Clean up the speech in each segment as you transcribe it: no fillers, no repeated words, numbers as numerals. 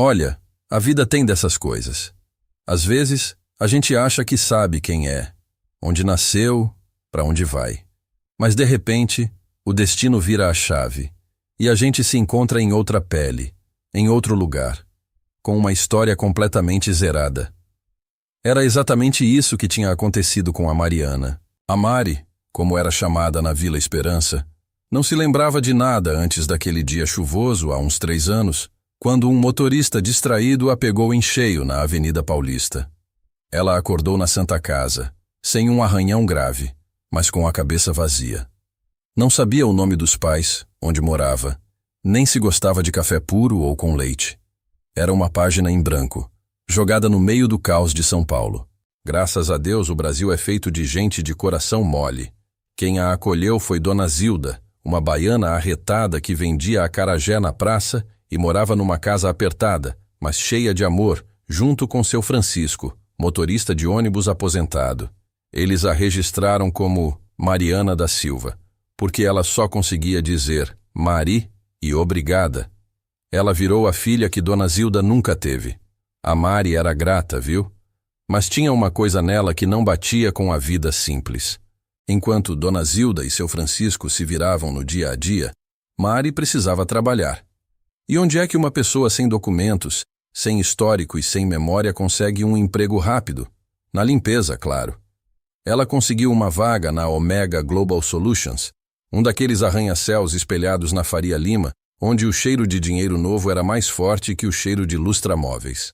Olha, a vida tem dessas coisas. Às vezes, a gente acha que sabe quem é, onde nasceu, para onde vai. Mas de repente, o destino vira a chave e a gente se encontra em outra pele, em outro lugar, com uma história completamente zerada. Era exatamente isso que tinha acontecido com a Mariana. A Mari, como era chamada na Vila Esperança, não se lembrava de nada antes daquele dia chuvoso há uns 3 anos, quando um motorista distraído a pegou em cheio na Avenida Paulista. Ela acordou na Santa Casa, sem um arranhão grave, mas com a cabeça vazia. Não sabia o nome dos pais, onde morava, nem se gostava de café puro ou com leite. Era uma página em branco, jogada no meio do caos de São Paulo. Graças a Deus o Brasil é feito de gente de coração mole. Quem a acolheu foi Dona Zilda, uma baiana arretada que vendia acarajé na praça e morava numa casa apertada, mas cheia de amor, junto com seu Francisco, motorista de ônibus aposentado. Eles a registraram como Mariana da Silva, porque ela só conseguia dizer Mari e obrigada. Ela virou a filha que Dona Zilda nunca teve. A Mari era grata, viu? Mas tinha uma coisa nela que não batia com a vida simples. Enquanto Dona Zilda e seu Francisco se viravam no dia a dia, Mari precisava trabalhar. E onde é que uma pessoa sem documentos, sem histórico e sem memória consegue um emprego rápido? Na limpeza, claro. Ela conseguiu uma vaga na Omega Global Solutions, um daqueles arranha-céus espelhados na Faria Lima, onde o cheiro de dinheiro novo era mais forte que o cheiro de lustramóveis.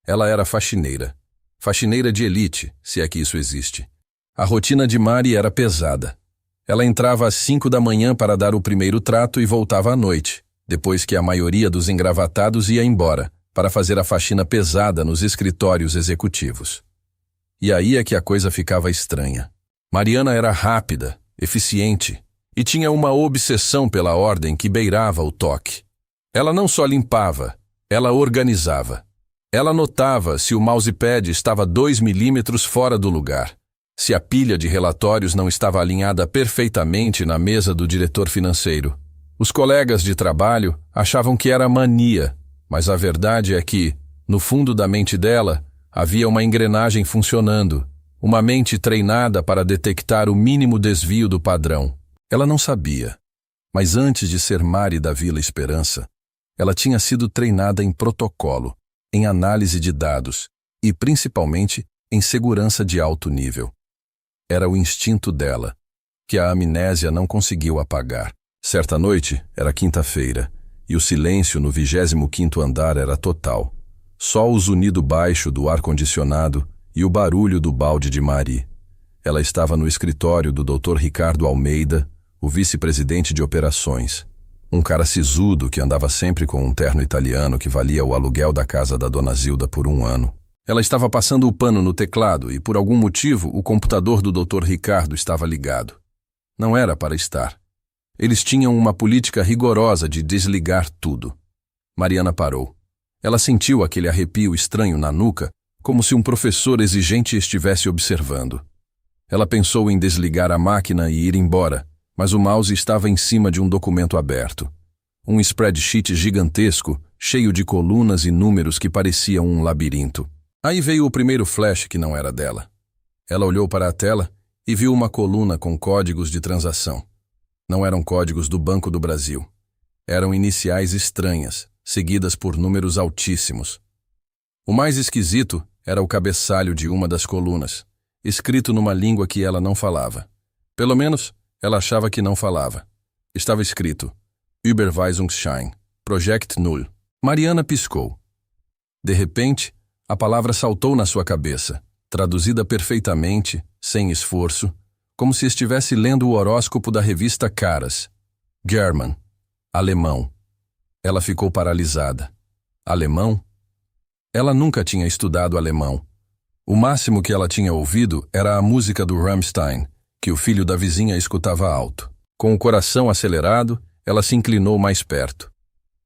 Ela era faxineira de elite, se é que isso existe. A rotina de Mari era pesada. Ela entrava às 5 da manhã para dar o primeiro trato e voltava à noite, depois que a maioria dos engravatados ia embora, para fazer a faxina pesada nos escritórios executivos. E aí é que a coisa ficava estranha. Mariana era rápida, eficiente, e tinha uma obsessão pela ordem que beirava o toque. Ela não só limpava, ela organizava. Ela notava se o mousepad estava 2 milímetros fora do lugar, se a pilha de relatórios não estava alinhada perfeitamente na mesa do diretor financeiro. Os colegas de trabalho achavam que era mania, mas a verdade é que, no fundo da mente dela, havia uma engrenagem funcionando, uma mente treinada para detectar o mínimo desvio do padrão. Ela não sabia, mas antes de ser Mari da Vila Esperança, ela tinha sido treinada em protocolo, em análise de dados e, principalmente, em segurança de alto nível. Era o instinto dela, que a amnésia não conseguiu apagar. Certa noite, era quinta-feira, e o silêncio no 25º andar era total. Só o zunido baixo do ar-condicionado e o barulho do balde de Mari. Ela estava no escritório do Dr. Ricardo Almeida, o vice-presidente de operações. Um cara sisudo que andava sempre com um terno italiano que valia o aluguel da casa da Dona Zilda por 1 ano. Ela estava passando o pano no teclado e, por algum motivo, o computador do Dr. Ricardo estava ligado. Não era para estar. Eles tinham uma política rigorosa de desligar tudo. Mariana parou. Ela sentiu aquele arrepio estranho na nuca, como se um professor exigente estivesse observando. Ela pensou em desligar a máquina e ir embora, mas o mouse estava em cima de um documento aberto. Um spreadsheet gigantesco, cheio de colunas e números que pareciam um labirinto. Aí veio o primeiro flash que não era dela. Ela olhou para a tela e viu uma coluna com códigos de transação. Não eram códigos do Banco do Brasil. Eram iniciais estranhas, seguidas por números altíssimos. O mais esquisito era o cabeçalho de uma das colunas, escrito numa língua que ela não falava. Pelo menos, ela achava que não falava. Estava escrito Überweisungsschein, Project Null. Mariana piscou. De repente, a palavra saltou na sua cabeça, traduzida perfeitamente, sem esforço, como se estivesse lendo o horóscopo da revista Caras. German. Alemão. Ela ficou paralisada. Alemão? Ela nunca tinha estudado alemão. O máximo que ela tinha ouvido era a música do Rammstein, que o filho da vizinha escutava alto. Com o coração acelerado, ela se inclinou mais perto.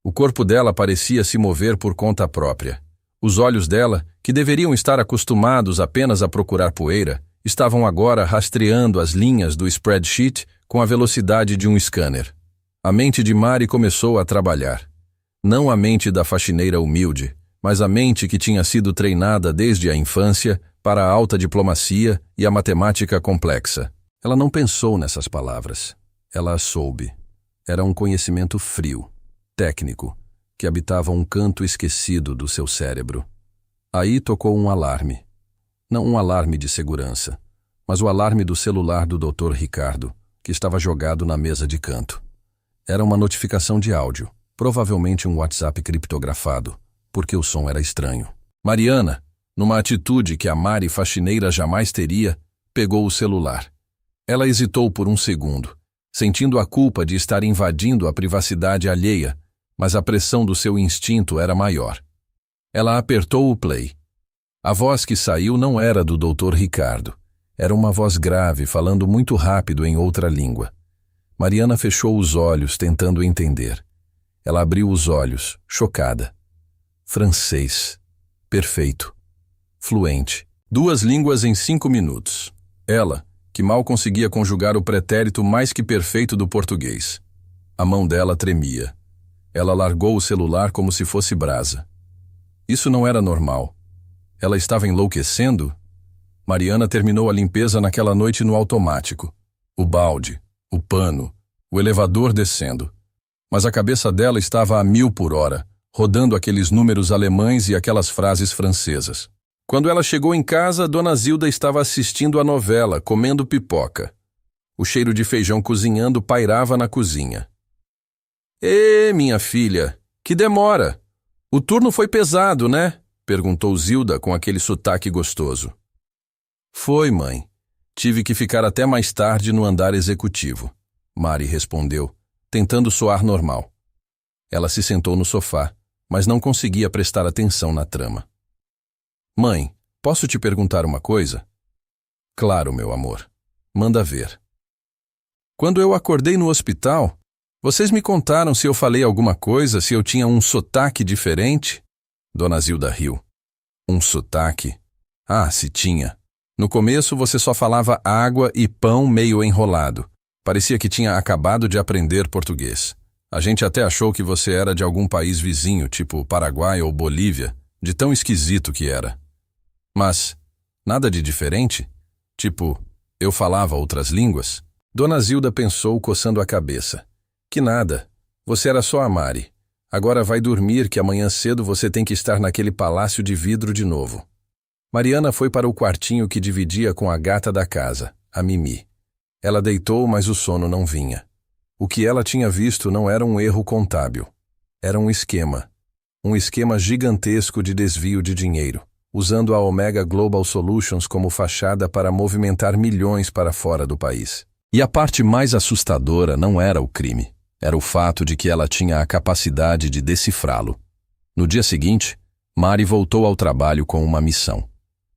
O corpo dela parecia se mover por conta própria. Os olhos dela, que deveriam estar acostumados apenas a procurar poeira, estavam agora rastreando as linhas do spreadsheet com a velocidade de um scanner. A mente de Mari começou a trabalhar. Não a mente da faxineira humilde, mas a mente que tinha sido treinada desde a infância para a alta diplomacia e a matemática complexa. Ela não pensou nessas palavras. Ela as soube. Era um conhecimento frio, técnico, que habitava um canto esquecido do seu cérebro. Aí tocou um alarme. Não um alarme de segurança, mas o alarme do celular do Dr. Ricardo, que estava jogado na mesa de canto. Era uma notificação de áudio, provavelmente um WhatsApp criptografado, porque o som era estranho. Mariana, numa atitude que a Mari faxineira jamais teria, pegou o celular. Ela hesitou por um segundo, sentindo a culpa de estar invadindo a privacidade alheia, mas a pressão do seu instinto era maior. Ela apertou o play. A voz que saiu não era do Dr. Ricardo. Era uma voz grave, falando muito rápido em outra língua. Mariana fechou os olhos, tentando entender. Ela abriu os olhos, chocada. Francês. Perfeito. Fluente. 2 línguas em 5 minutos. Ela, que mal conseguia conjugar o pretérito mais que perfeito do português. A mão dela tremia. Ela largou o celular como se fosse brasa. Isso não era normal. Ela estava enlouquecendo? Mariana terminou a limpeza naquela noite no automático. O balde, o pano, o elevador descendo. Mas a cabeça dela estava a 1000 por hora, rodando aqueles números alemães e aquelas frases francesas. Quando ela chegou em casa, Dona Zilda estava assistindo a novela, comendo pipoca. O cheiro de feijão cozinhando pairava na cozinha. Ê, minha filha, que demora! O turno foi pesado, né? Perguntou Zilda com aquele sotaque gostoso. Foi, mãe. Tive que ficar até mais tarde no andar executivo. Mari respondeu, tentando soar normal. Ela se sentou no sofá, mas não conseguia prestar atenção na trama. Mãe, posso te perguntar uma coisa? Claro, meu amor. Manda ver. Quando eu acordei no hospital, vocês me contaram se eu falei alguma coisa, se eu tinha um sotaque diferente? Dona Zilda riu. Um sotaque? Ah, se tinha. No começo você só falava água e pão meio enrolado. Parecia que tinha acabado de aprender português. A gente até achou que você era de algum país vizinho, tipo Paraguai ou Bolívia, de tão esquisito que era. Mas, nada de diferente? Tipo, eu falava outras línguas? Dona Zilda pensou, coçando a cabeça. Que nada. Você era só a Mari. Agora vai dormir que amanhã cedo você tem que estar naquele palácio de vidro de novo. Mariana foi para o quartinho que dividia com a gata da casa, a Mimi. Ela deitou, mas o sono não vinha. O que ela tinha visto não era um erro contábil. Era um esquema. Um esquema gigantesco de desvio de dinheiro, usando a Omega Global Solutions como fachada para movimentar milhões para fora do país. E a parte mais assustadora não era o crime. Era o fato de que ela tinha a capacidade de decifrá-lo. No dia seguinte, Mari voltou ao trabalho com uma missão.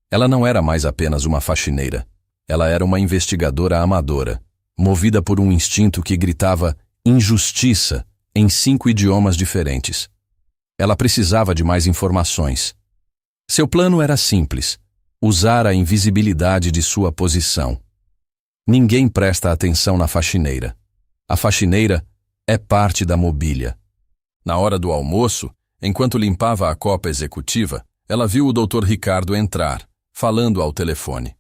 Ela não era mais apenas uma faxineira. Ela era uma investigadora amadora, movida por um instinto que gritava injustiça em 5 idiomas diferentes. Ela precisava de mais informações. Seu plano era simples: usar a invisibilidade de sua posição. Ninguém presta atenção na faxineira. A faxineira é parte da mobília. Na hora do almoço, enquanto limpava a copa executiva, ela viu o Dr. Ricardo entrar, falando ao telefone.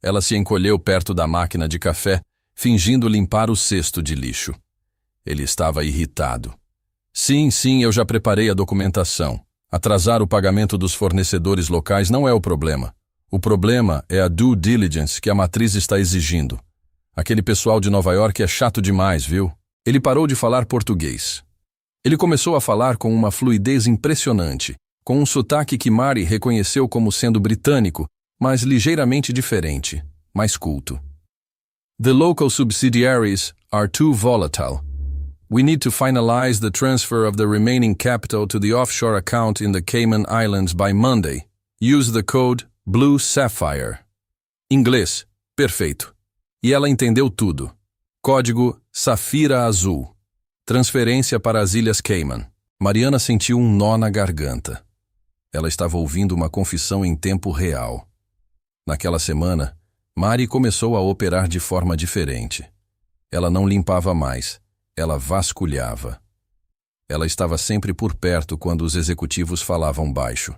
Ela se encolheu perto da máquina de café, fingindo limpar o cesto de lixo. Ele estava irritado. Sim, eu já preparei a documentação. Atrasar o pagamento dos fornecedores locais não é o problema. O problema é a due diligence que a matriz está exigindo. Aquele pessoal de Nova York é chato demais, viu? Ele parou de falar português. Ele começou a falar com uma fluidez impressionante, com um sotaque que Mari reconheceu como sendo britânico, mas ligeiramente diferente, mais culto. The local subsidiaries are too volatile. We need to finalize the transfer of the remaining capital to the offshore account in the Cayman Islands by Monday. Use the code Blue Sapphire. Inglês. Perfeito. E ela entendeu tudo. Código Safira Azul. Transferência para as Ilhas Cayman. Mariana sentiu um nó na garganta. Ela estava ouvindo uma confissão em tempo real. Naquela semana, Mari começou a operar de forma diferente. Ela não limpava mais. Ela vasculhava. Ela estava sempre por perto quando os executivos falavam baixo.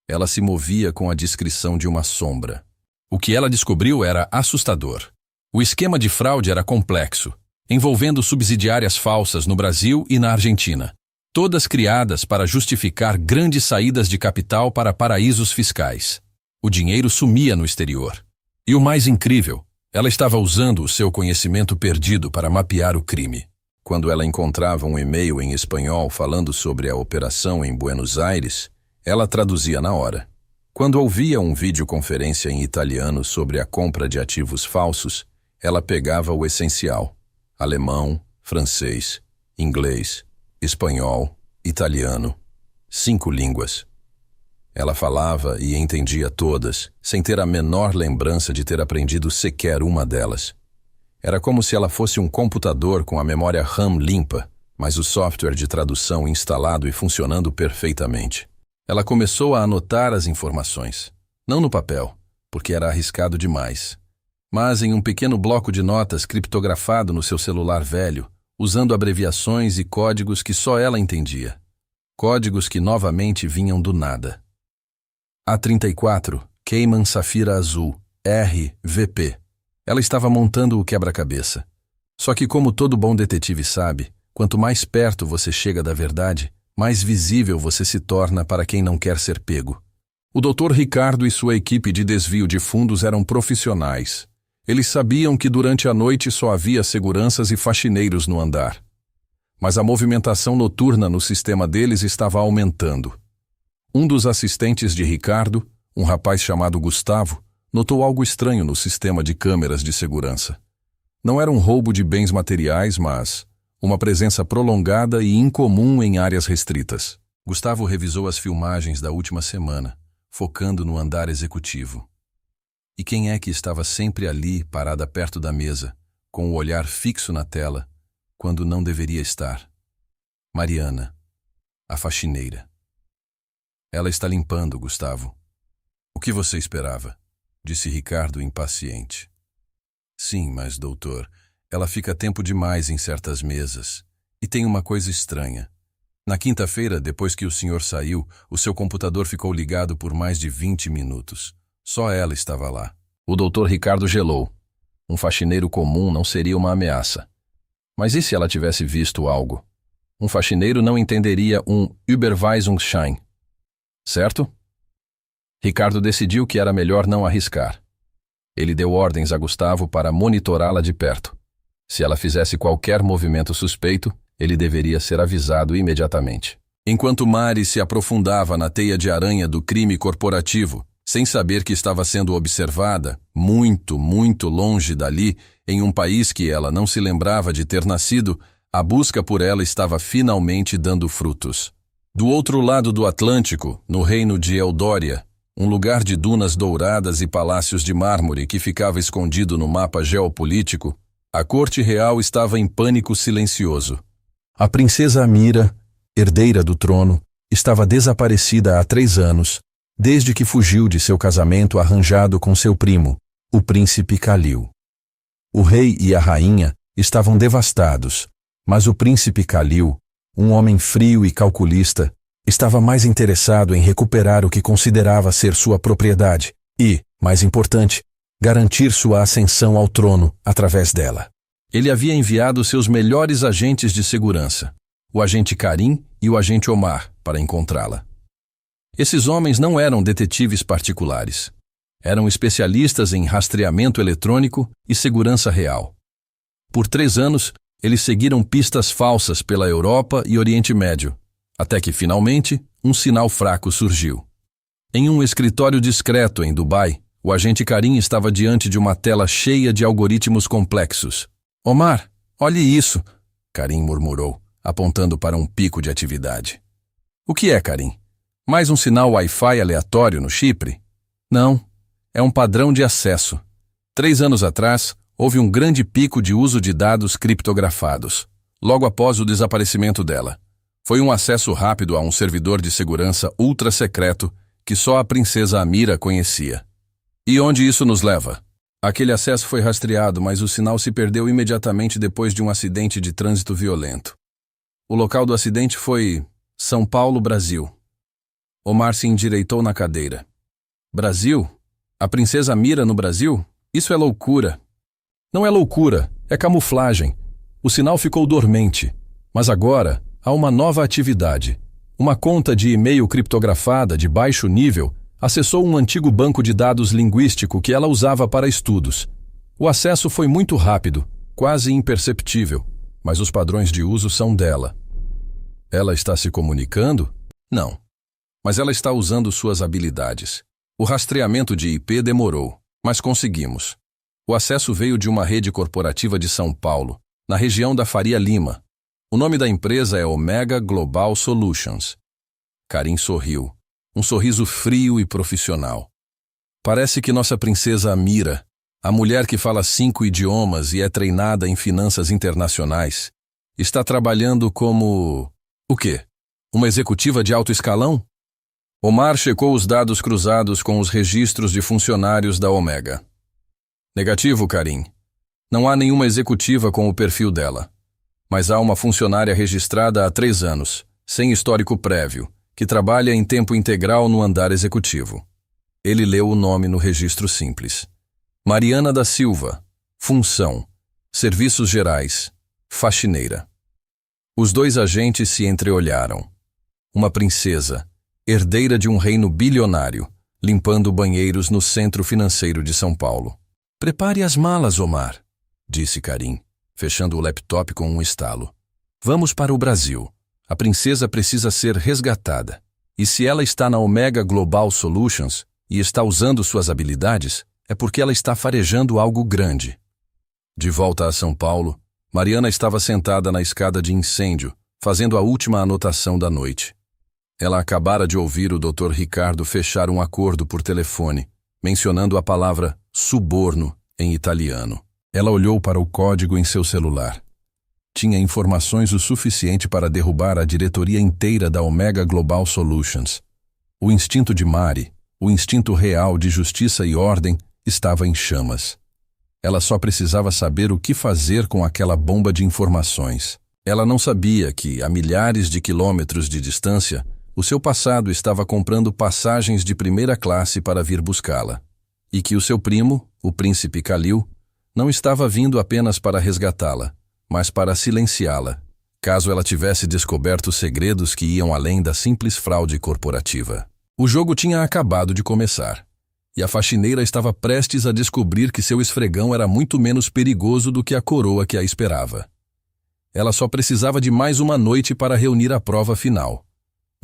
Ela se movia com a discrição de uma sombra. O que ela descobriu era assustador. O esquema de fraude era complexo, envolvendo subsidiárias falsas no Brasil e na Argentina, todas criadas para justificar grandes saídas de capital para paraísos fiscais. O dinheiro sumia no exterior. E o mais incrível, ela estava usando o seu conhecimento perdido para mapear o crime. Quando ela encontrava um e-mail em espanhol falando sobre a operação em Buenos Aires, ela traduzia na hora. Quando ouvia um videoconferência em italiano sobre a compra de ativos falsos, ela pegava o essencial: alemão, francês, inglês, espanhol, italiano, 5 línguas. Ela falava e entendia todas, sem ter a menor lembrança de ter aprendido sequer uma delas. Era como se ela fosse um computador com a memória RAM limpa, mas o software de tradução instalado e funcionando perfeitamente. Ela começou a anotar as informações, não no papel, porque era arriscado demais, mas em um pequeno bloco de notas criptografado no seu celular velho, usando abreviações e códigos que só ela entendia. Códigos que novamente vinham do nada. A34, Cayman Safira Azul, RVP. Ela estava montando o quebra-cabeça. Só que, como todo bom detetive sabe, quanto mais perto você chega da verdade, mais visível você se torna para quem não quer ser pego. O Dr. Ricardo e sua equipe de desvio de fundos eram profissionais. Eles sabiam que durante a noite só havia seguranças e faxineiros no andar. Mas a movimentação noturna no sistema deles estava aumentando. Um dos assistentes de Ricardo, um rapaz chamado Gustavo, notou algo estranho no sistema de câmeras de segurança. Não era um roubo de bens materiais, mas uma presença prolongada e incomum em áreas restritas. Gustavo revisou as filmagens da última semana, focando no andar executivo. E quem é que estava sempre ali, parada perto da mesa, com o olhar fixo na tela, quando não deveria estar? Mariana, a faxineira. Ela está limpando, Gustavo. O que você esperava? Disse Ricardo impaciente. Sim, mas, doutor, ela fica tempo demais em certas mesas. E tem uma coisa estranha. Na quinta-feira, depois que o senhor saiu, o seu computador ficou ligado por mais de 20 minutos. Só ela estava lá. O doutor Ricardo gelou. Um faxineiro comum não seria uma ameaça. Mas e se ela tivesse visto algo? Um faxineiro não entenderia um Überweisungsschein. Certo? Ricardo decidiu que era melhor não arriscar. Ele deu ordens a Gustavo para monitorá-la de perto. Se ela fizesse qualquer movimento suspeito, ele deveria ser avisado imediatamente. Enquanto Mari se aprofundava na teia de aranha do crime corporativo, sem saber que estava sendo observada, muito, muito longe dali, em um país que ela não se lembrava de ter nascido, a busca por ela estava finalmente dando frutos. Do outro lado do Atlântico, no reino de Eldória, um lugar de dunas douradas e palácios de mármore que ficava escondido no mapa geopolítico, a corte real estava em pânico silencioso. A princesa Amira, herdeira do trono, estava desaparecida há 3 anos, desde que fugiu de seu casamento arranjado com seu primo, o príncipe Khalil. O rei e a rainha estavam devastados, mas o príncipe Khalil, um homem frio e calculista, estava mais interessado em recuperar o que considerava ser sua propriedade e, mais importante, garantir sua ascensão ao trono através dela. Ele havia enviado seus melhores agentes de segurança, o agente Karim e o agente Omar, para encontrá-la. Esses homens não eram detetives particulares. Eram especialistas em rastreamento eletrônico e segurança real. Por 3 anos, eles seguiram pistas falsas pela Europa e Oriente Médio, até que, finalmente, um sinal fraco surgiu. Em um escritório discreto em Dubai, o agente Karim estava diante de uma tela cheia de algoritmos complexos. «Omar, olhe isso!» Karim murmurou, apontando para um pico de atividade. «O que é, Karim? Mais um sinal Wi-Fi aleatório no Chipre?» «Não, é um padrão de acesso. 3 anos atrás, houve um grande pico de uso de dados criptografados, logo após o desaparecimento dela. Foi um acesso rápido a um servidor de segurança ultra secreto que só a princesa Amira conhecia. E onde isso nos leva? Aquele acesso foi rastreado, mas o sinal se perdeu imediatamente depois de um acidente de trânsito violento. O local do acidente foi São Paulo, Brasil. Omar se endireitou na cadeira. Brasil? A princesa Mira no Brasil? Isso é loucura. Não é loucura, é camuflagem. O sinal ficou dormente. Mas agora há uma nova atividade. Uma conta de e-mail criptografada de baixo nível acessou um antigo banco de dados linguístico que ela usava para estudos. O acesso foi muito rápido, quase imperceptível, mas os padrões de uso são dela. Ela está se comunicando? Não. Mas ela está usando suas habilidades. O rastreamento de IP demorou, mas conseguimos. O acesso veio de uma rede corporativa de São Paulo, na região da Faria Lima. O nome da empresa é Omega Global Solutions. Karim sorriu, um sorriso frio e profissional. Parece que nossa princesa Mira, a mulher que fala 5 idiomas e é treinada em finanças internacionais, está trabalhando como... o quê? Uma executiva de alto escalão? Omar checou os dados cruzados com os registros de funcionários da Omega. Negativo, Karim. Não há nenhuma executiva com o perfil dela. Mas há uma funcionária registrada há 3 anos, sem histórico prévio, que trabalha em tempo integral no andar executivo. Ele leu o nome no registro simples. Mariana da Silva, função, serviços gerais, faxineira. Os 2 agentes se entreolharam. Uma princesa, herdeira de um reino bilionário, limpando banheiros no centro financeiro de São Paulo. Prepare as malas, Omar, disse Karim, fechando o laptop com um estalo. Vamos para o Brasil. A princesa precisa ser resgatada. E se ela está na Omega Global Solutions e está usando suas habilidades, é porque ela está farejando algo grande. De volta a São Paulo, Mariana estava sentada na escada de incêndio, fazendo a última anotação da noite. Ela acabara de ouvir o Dr. Ricardo fechar um acordo por telefone, mencionando a palavra suborno em italiano. Ela olhou para o código em seu celular. Tinha informações o suficiente para derrubar a diretoria inteira da Omega Global Solutions. O instinto de Mari, o instinto real de justiça e ordem, estava em chamas. Ela só precisava saber o que fazer com aquela bomba de informações. Ela não sabia que, a milhares de quilômetros de distância, o seu passado estava comprando passagens de primeira classe para vir buscá-la. E que o seu primo, o príncipe Khalil, não estava vindo apenas para resgatá-la, mas para silenciá-la, caso ela tivesse descoberto segredos que iam além da simples fraude corporativa. O jogo tinha acabado de começar, e a faxineira estava prestes a descobrir que seu esfregão era muito menos perigoso do que a coroa que a esperava. Ela só precisava de mais uma noite para reunir a prova final.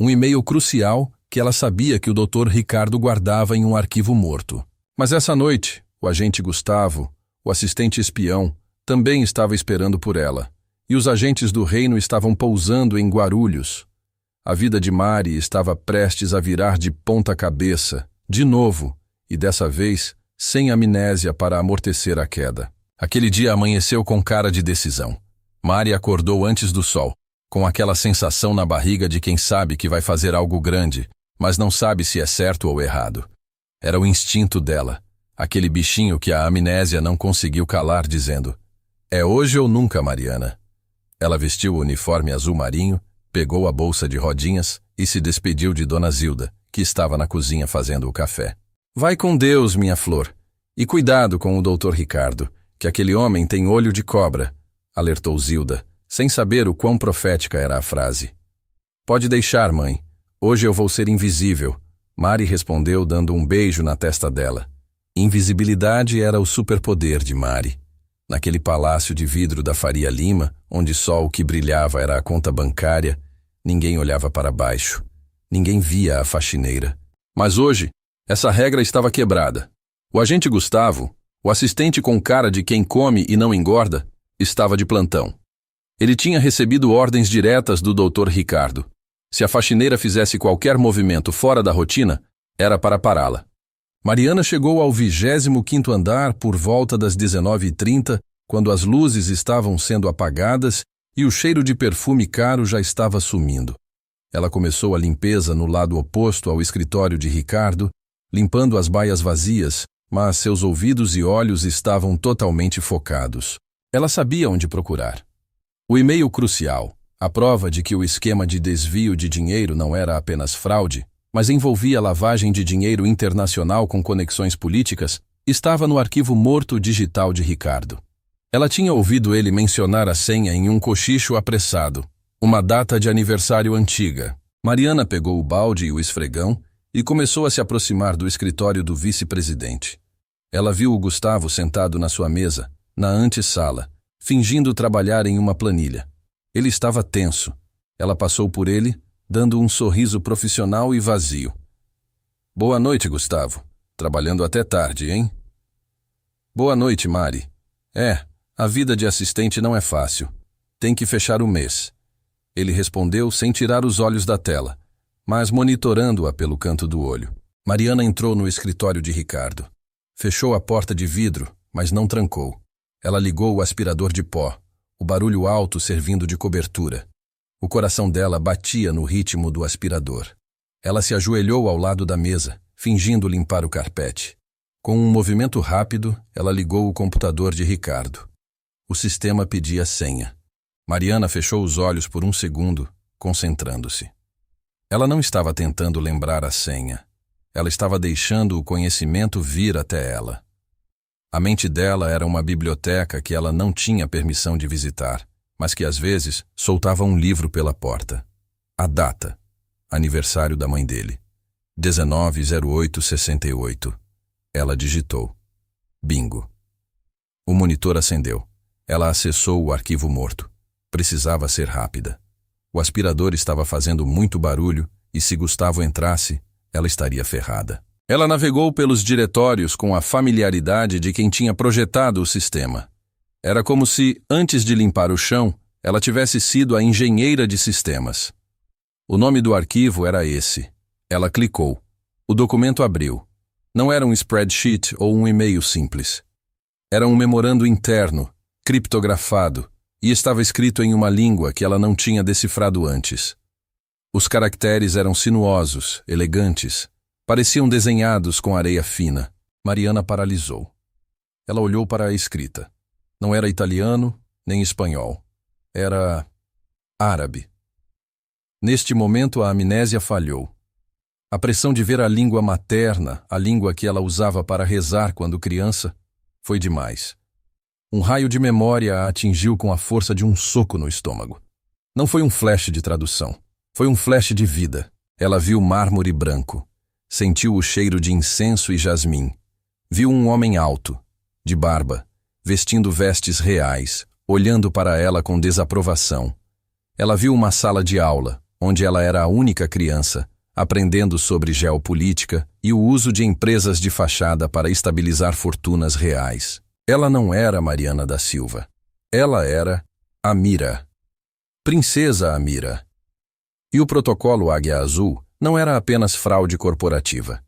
Um e-mail crucial que ela sabia que o Dr. Ricardo guardava em um arquivo morto. Mas essa noite, o agente Gustavo, o assistente espião, também estava esperando por ela, e os agentes do reino estavam pousando em Guarulhos. A vida de Mari estava prestes a virar de ponta cabeça, de novo, e dessa vez, sem amnésia para amortecer a queda. Aquele dia amanheceu com cara de decisão. Mari acordou antes do sol, com aquela sensação na barriga de quem sabe que vai fazer algo grande, mas não sabe se é certo ou errado. Era o instinto dela, aquele bichinho que a amnésia não conseguiu calar, dizendo: "É hoje ou nunca, Mariana." Ela vestiu o uniforme azul marinho, pegou a bolsa de rodinhas e se despediu de Dona Zilda, que estava na cozinha fazendo o café. "Vai com Deus, minha flor. E cuidado com o Dr. Ricardo, que aquele homem tem olho de cobra", alertou Zilda, sem saber o quão profética era a frase. "Pode deixar, mãe. Hoje eu vou ser invisível", Mari respondeu dando um beijo na testa dela. Invisibilidade era o superpoder de Mari. Naquele palácio de vidro da Faria Lima, onde só o que brilhava era a conta bancária, ninguém olhava para baixo. Ninguém via a faxineira. Mas hoje, essa regra estava quebrada. O agente Gustavo, o assistente com cara de quem come e não engorda, estava de plantão. Ele tinha recebido ordens diretas do Dr. Ricardo. Se a faxineira fizesse qualquer movimento fora da rotina, era para pará-la. Mariana chegou ao 25º andar por volta das 19h30, quando as luzes estavam sendo apagadas e o cheiro de perfume caro já estava sumindo. Ela começou a limpeza no lado oposto ao escritório de Ricardo, limpando as baias vazias, mas seus ouvidos e olhos estavam totalmente focados. Ela sabia onde procurar. O e-mail crucial, A prova de que o esquema de desvio de dinheiro não era apenas fraude, mas envolvia lavagem de dinheiro internacional com conexões políticas, estava no arquivo morto digital de Ricardo. Ela tinha ouvido ele mencionar a senha em um cochicho apressado, uma data de aniversário antiga. Mariana pegou o balde e o esfregão e começou a se aproximar do escritório do vice-presidente. Ela viu o Gustavo sentado na sua mesa, na antessala, fingindo trabalhar em uma planilha. Ele estava tenso. Ela passou por ele, dando um sorriso profissional e vazio. Boa noite, Gustavo. Trabalhando até tarde, hein? Boa noite, Mari. A vida de assistente não é fácil. Tem que fechar o mês. Ele respondeu sem tirar os olhos da tela, mas monitorando-a pelo canto do olho. Mariana entrou no escritório de Ricardo. Fechou a porta de vidro, mas não trancou. Ela ligou o aspirador de pó, o barulho alto servindo de cobertura. O coração dela batia no ritmo do aspirador. Ela se ajoelhou ao lado da mesa, fingindo limpar o carpete. Com um movimento rápido, ela ligou o computador de Ricardo. O sistema pedia senha. Mariana fechou os olhos por um segundo, concentrando-se. Ela não estava tentando lembrar a senha. Ela estava deixando o conhecimento vir até ela. A mente dela era uma biblioteca que ela não tinha permissão de visitar, mas que às vezes soltava um livro pela porta. A data. Aniversário da mãe dele. 19/08/68. Ela digitou. Bingo. O monitor acendeu. Ela acessou o arquivo morto. Precisava ser rápida. O aspirador estava fazendo muito barulho e se Gustavo entrasse, ela estaria ferrada. Ela navegou pelos diretórios com a familiaridade de quem tinha projetado o sistema. Era como se, antes de limpar o chão, ela tivesse sido a engenheira de sistemas. O nome do arquivo era esse. Ela clicou. O documento abriu. Não era um spreadsheet ou um e-mail simples. Era um memorando interno, criptografado, e estava escrito em uma língua que ela não tinha decifrado antes. Os caracteres eram sinuosos, elegantes, pareciam desenhados com areia fina. Mariana paralisou. Ela olhou para a escrita. Não era italiano, nem espanhol. Era árabe. Neste momento a amnésia falhou. A pressão de ver a língua materna, a língua que ela usava para rezar quando criança, foi demais. Um raio de memória a atingiu com a força de um soco no estômago. Não foi um flash de tradução. Foi um flash de vida. Ela viu mármore branco. Sentiu o cheiro de incenso e jasmim. Viu um homem alto, de barba, vestindo vestes reais, olhando para ela com desaprovação. Ela viu uma sala de aula, onde ela era a única criança, aprendendo sobre geopolítica e o uso de empresas de fachada para estabilizar fortunas reais. Ela não era Mariana da Silva. Ela era Amira. Princesa Amira. E o protocolo Águia Azul não era apenas fraude corporativa.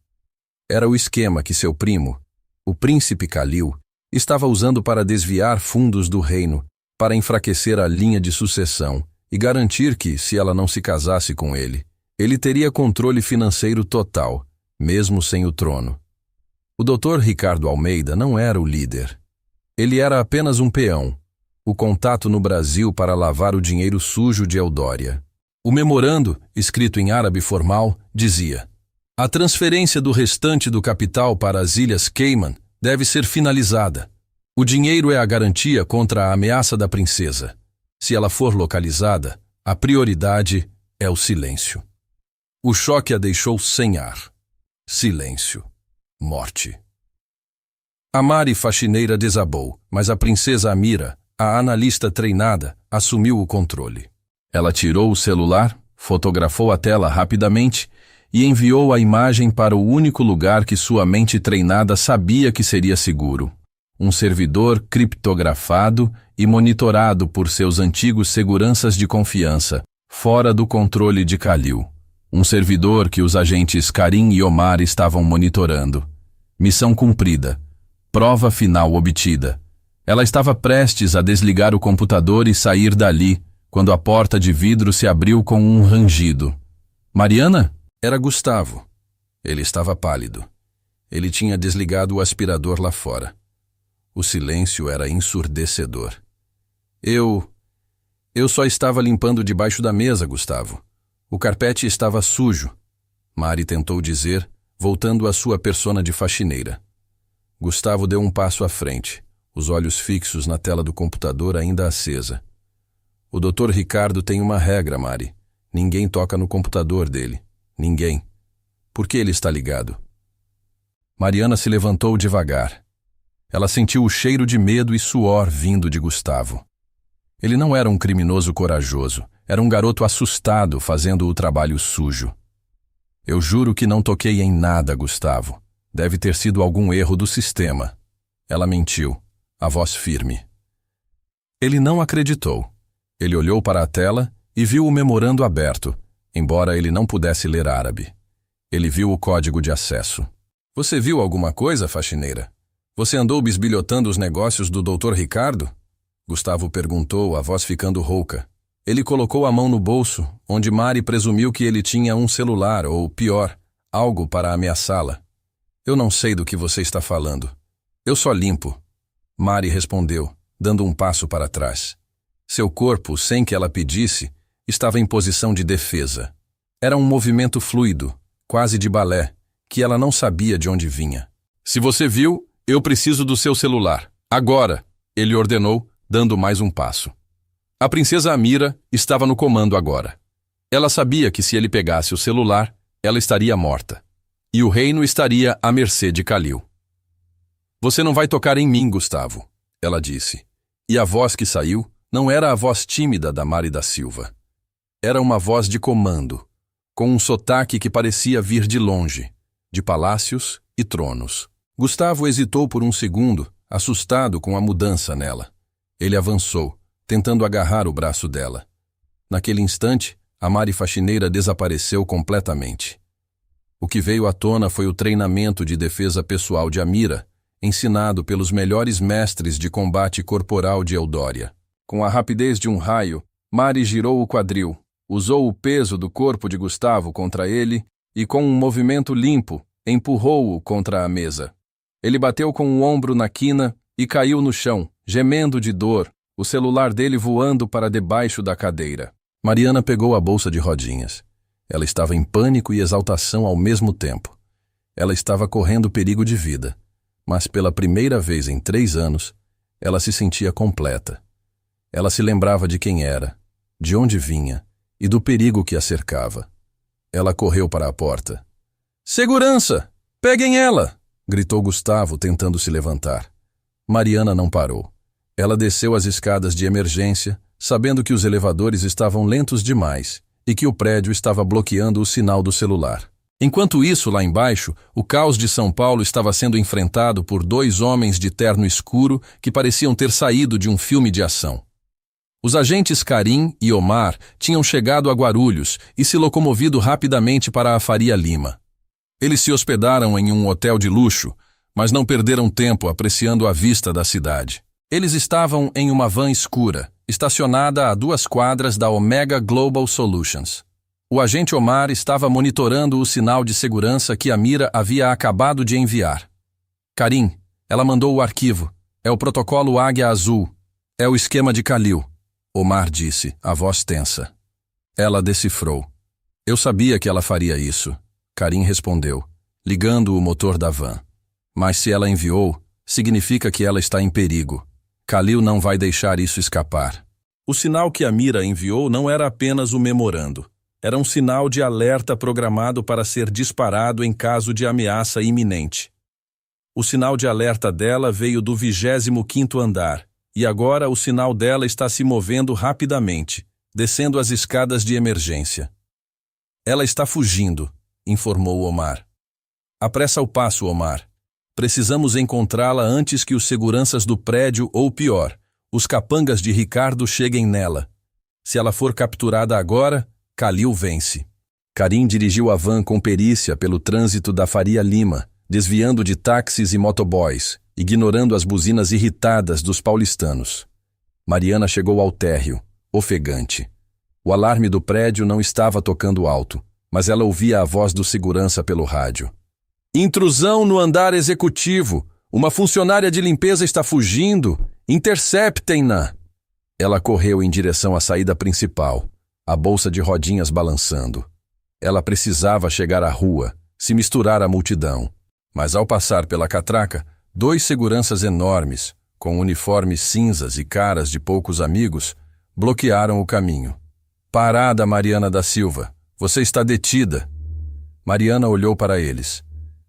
Era o esquema que seu primo, o príncipe Kalil, estava usando para desviar fundos do reino, para enfraquecer a linha de sucessão e garantir que, se ela não se casasse com ele, ele teria controle financeiro total, mesmo sem o trono. O Dr. Ricardo Almeida não era o líder. Ele era apenas um peão, o contato no Brasil para lavar o dinheiro sujo de Eudória. O memorando, escrito em árabe formal, dizia: a transferência do restante do capital para as Ilhas Cayman deve ser finalizada. O dinheiro é a garantia contra a ameaça da princesa. Se ela for localizada, a prioridade é o silêncio. O choque a deixou sem ar. Silêncio. Morte. A Mari faxineira desabou, mas a princesa Amira, a analista treinada, assumiu o controle. Ela tirou o celular, fotografou a tela rapidamente e enviou a imagem para o único lugar que sua mente treinada sabia que seria seguro. Um servidor criptografado e monitorado por seus antigos seguranças de confiança, fora do controle de Kalil. Um servidor que os agentes Karim e Omar estavam monitorando. Missão cumprida. Prova final obtida. Ela estava prestes a desligar o computador e sair dali, quando a porta de vidro se abriu com um rangido. Mariana? Era Gustavo. Ele estava pálido. Ele tinha desligado o aspirador lá fora. O silêncio era ensurdecedor. Eu Eu só estava limpando debaixo da mesa, Gustavo. O carpete estava sujo, Mari tentou dizer, voltando à sua persona de faxineira. Gustavo deu um passo à frente, os olhos fixos na tela do computador ainda acesa. O Dr. Ricardo tem uma regra, Mari. Ninguém toca no computador dele. Ninguém. Por que ele está ligado? Mariana se levantou devagar. Ela sentiu o cheiro de medo e suor vindo de Gustavo. Ele não era um criminoso corajoso. Era um garoto assustado fazendo o trabalho sujo. Eu juro que não toquei em nada, Gustavo. Deve ter sido algum erro do sistema. Ela mentiu, a voz firme. Ele não acreditou. Ele olhou para a tela e viu o memorando aberto, embora ele não pudesse ler árabe. Ele viu o código de acesso. Você viu alguma coisa, faxineira? Você andou bisbilhotando os negócios do Dr. Ricardo? Gustavo perguntou, a voz ficando rouca. Ele colocou a mão no bolso, onde Mari presumiu que ele tinha um celular, ou pior, algo para ameaçá-la. Eu não sei do que você está falando. Eu só limpo. Mari respondeu, dando um passo para trás. Seu corpo, sem que ela pedisse, estava em posição de defesa. Era um movimento fluido, quase de balé, que ela não sabia de onde vinha. Se você viu, eu preciso do seu celular. Agora, ele ordenou, dando mais um passo. A princesa Amira estava no comando agora. Ela sabia que se ele pegasse o celular, ela estaria morta. E o reino estaria à mercê de Khalil. Você não vai tocar em mim, Gustavo, ela disse. E a voz que saiu não era a voz tímida da Mari da Silva. Era uma voz de comando, com um sotaque que parecia vir de longe, de palácios e tronos. Gustavo hesitou por um segundo, assustado com a mudança nela. Ele avançou, tentando agarrar o braço dela. Naquele instante, a Mari faxineira desapareceu completamente. O que veio à tona foi o treinamento de defesa pessoal de Amira, ensinado pelos melhores mestres de combate corporal de Eudória. Com a rapidez de um raio, Mari girou o quadril, usou o peso do corpo de Gustavo contra ele e, com um movimento limpo, empurrou-o contra a mesa. Ele bateu com o ombro na quina e caiu no chão, gemendo de dor, o celular dele voando para debaixo da cadeira. Mariana pegou a bolsa de rodinhas. Ela estava em pânico e exaltação ao mesmo tempo. Ela estava correndo perigo de vida, mas pela primeira vez em 3 anos, ela se sentia completa. Ela se lembrava de quem era, de onde vinha e do perigo que a cercava. Ela correu para a porta. "Segurança! Peguem ela!" gritou Gustavo, tentando se levantar. Mariana não parou. Ela desceu as escadas de emergência, sabendo que os elevadores estavam lentos demais e que o prédio estava bloqueando o sinal do celular. Enquanto isso, lá embaixo, o caos de São Paulo estava sendo enfrentado por 2 homens de terno escuro que pareciam ter saído de um filme de ação. Os agentes Karim e Omar tinham chegado a Guarulhos e se locomovido rapidamente para a Faria Lima. Eles se hospedaram em um hotel de luxo, mas não perderam tempo apreciando a vista da cidade. Eles estavam em uma van escura, estacionada a 2 quadras da Omega Global Solutions. O agente Omar estava monitorando o sinal de segurança que Amira havia acabado de enviar. "Karim, ela mandou o arquivo. É o protocolo Águia Azul. É o esquema de Khalil", Omar disse, a voz tensa. Ela decifrou. "Eu sabia que ela faria isso", Karim respondeu, ligando o motor da van. "Mas se ela enviou, significa que ela está em perigo. Khalil não vai deixar isso escapar." O sinal que Amira enviou não era apenas o memorando. Era um sinal de alerta programado para ser disparado em caso de ameaça iminente. O sinal de alerta dela veio do 25º andar, e agora o sinal dela está se movendo rapidamente, descendo as escadas de emergência. "Ela está fugindo", informou Omar. "Apressa o passo, Omar. Precisamos encontrá-la antes que os seguranças do prédio, ou pior, os capangas de Ricardo cheguem nela. Se ela for capturada agora, Khalil vence." Karim dirigiu a van com perícia pelo trânsito da Faria Lima, desviando de táxis e motoboys, ignorando as buzinas irritadas dos paulistanos. Mariana chegou ao térreo, ofegante. O alarme do prédio não estava tocando alto, mas ela ouvia a voz do segurança pelo rádio. "Intrusão no andar executivo. Uma funcionária de limpeza está fugindo. Interceptem-na." Ela correu em direção à saída principal, a bolsa de rodinhas balançando. Ela precisava chegar à rua, se misturar à multidão. Mas ao passar pela catraca, 2 seguranças enormes, com uniformes cinzas e caras de poucos amigos, bloquearam o caminho. Parada, Mariana da Silva. Você está detida. Mariana olhou para eles.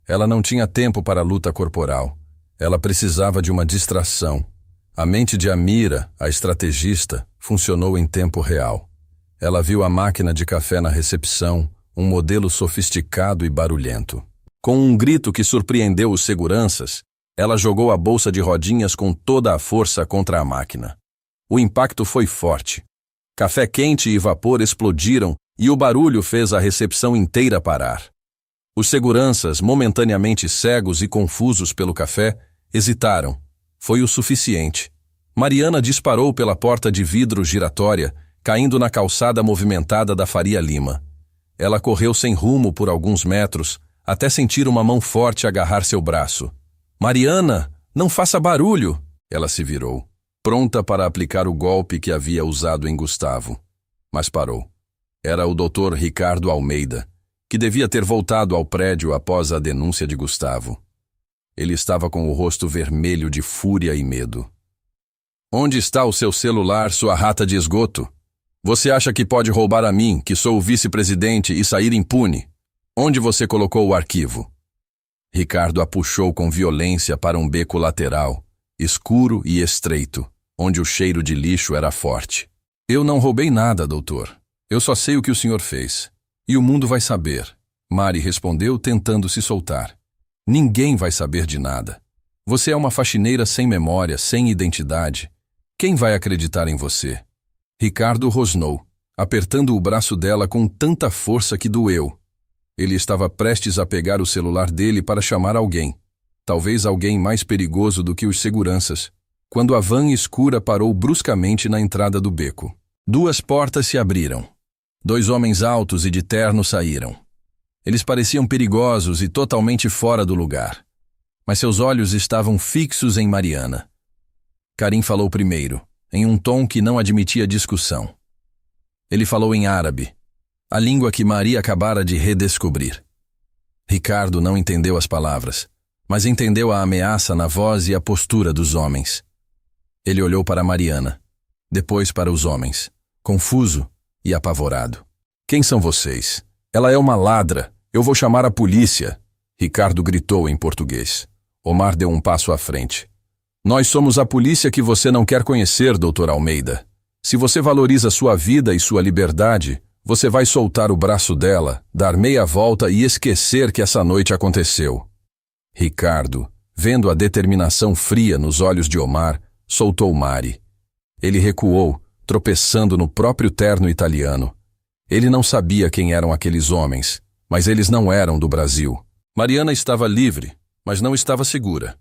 Ela não tinha tempo para a luta corporal. Ela precisava de uma distração. A mente de Amira, a estrategista, funcionou em tempo real. Ela viu a máquina de café na recepção, um modelo sofisticado e barulhento. Com um grito que surpreendeu os seguranças, ela jogou a bolsa de rodinhas com toda a força contra a máquina. O impacto foi forte. Café quente e vapor explodiram e o barulho fez a recepção inteira parar. Os seguranças, momentaneamente cegos e confusos pelo café, hesitaram. Foi o suficiente. Mariana disparou pela porta de vidro giratória, caindo na calçada movimentada da Faria Lima. Ela correu sem rumo por alguns metros, até sentir uma mão forte agarrar seu braço. Mariana, não faça barulho! Ela se virou, pronta para aplicar o golpe que havia usado em Gustavo. Mas parou. Era o Dr. Ricardo Almeida, que devia ter voltado ao prédio após a denúncia de Gustavo. Ele estava com o rosto vermelho de fúria e medo. Onde está o seu celular, sua rata de esgoto? Você acha que pode roubar a mim, que sou o vice-presidente, e sair impune? Onde você colocou o arquivo? Ricardo a puxou com violência para um beco lateral, escuro e estreito, onde o cheiro de lixo era forte. Eu não roubei nada, doutor. Eu só sei o que o senhor fez. E o mundo vai saber. Mari respondeu, tentando se soltar. Ninguém vai saber de nada. Você é uma faxineira sem memória, sem identidade. Quem vai acreditar em você? Ricardo rosnou, apertando o braço dela com tanta força que doeu. Ele estava prestes a pegar o celular dele para chamar alguém. Talvez alguém mais perigoso do que os seguranças, quando a van escura parou bruscamente na entrada do beco. 2 portas se abriram. 2 homens altos e de terno saíram. Eles pareciam perigosos e totalmente fora do lugar. Mas seus olhos estavam fixos em Mariana. Karim falou primeiro, em um tom que não admitia discussão. Ele falou em árabe, a língua que Maria acabara de redescobrir. Ricardo não entendeu as palavras, mas entendeu a ameaça na voz e a postura dos homens. Ele olhou para Mariana, depois para os homens, confuso e apavorado. Quem são vocês? Ela é uma ladra. Eu vou chamar a polícia. Ricardo gritou em português. Omar deu um passo à frente. Nós somos a polícia que você não quer conhecer, Dr. Almeida. Se você valoriza sua vida e sua liberdade, você vai soltar o braço dela, dar meia volta e esquecer que essa noite aconteceu. Ricardo, vendo a determinação fria nos olhos de Omar, soltou Mari. Ele recuou, tropeçando no próprio terno italiano. Ele não sabia quem eram aqueles homens, mas eles não eram do Brasil. Mariana estava livre, mas não estava segura.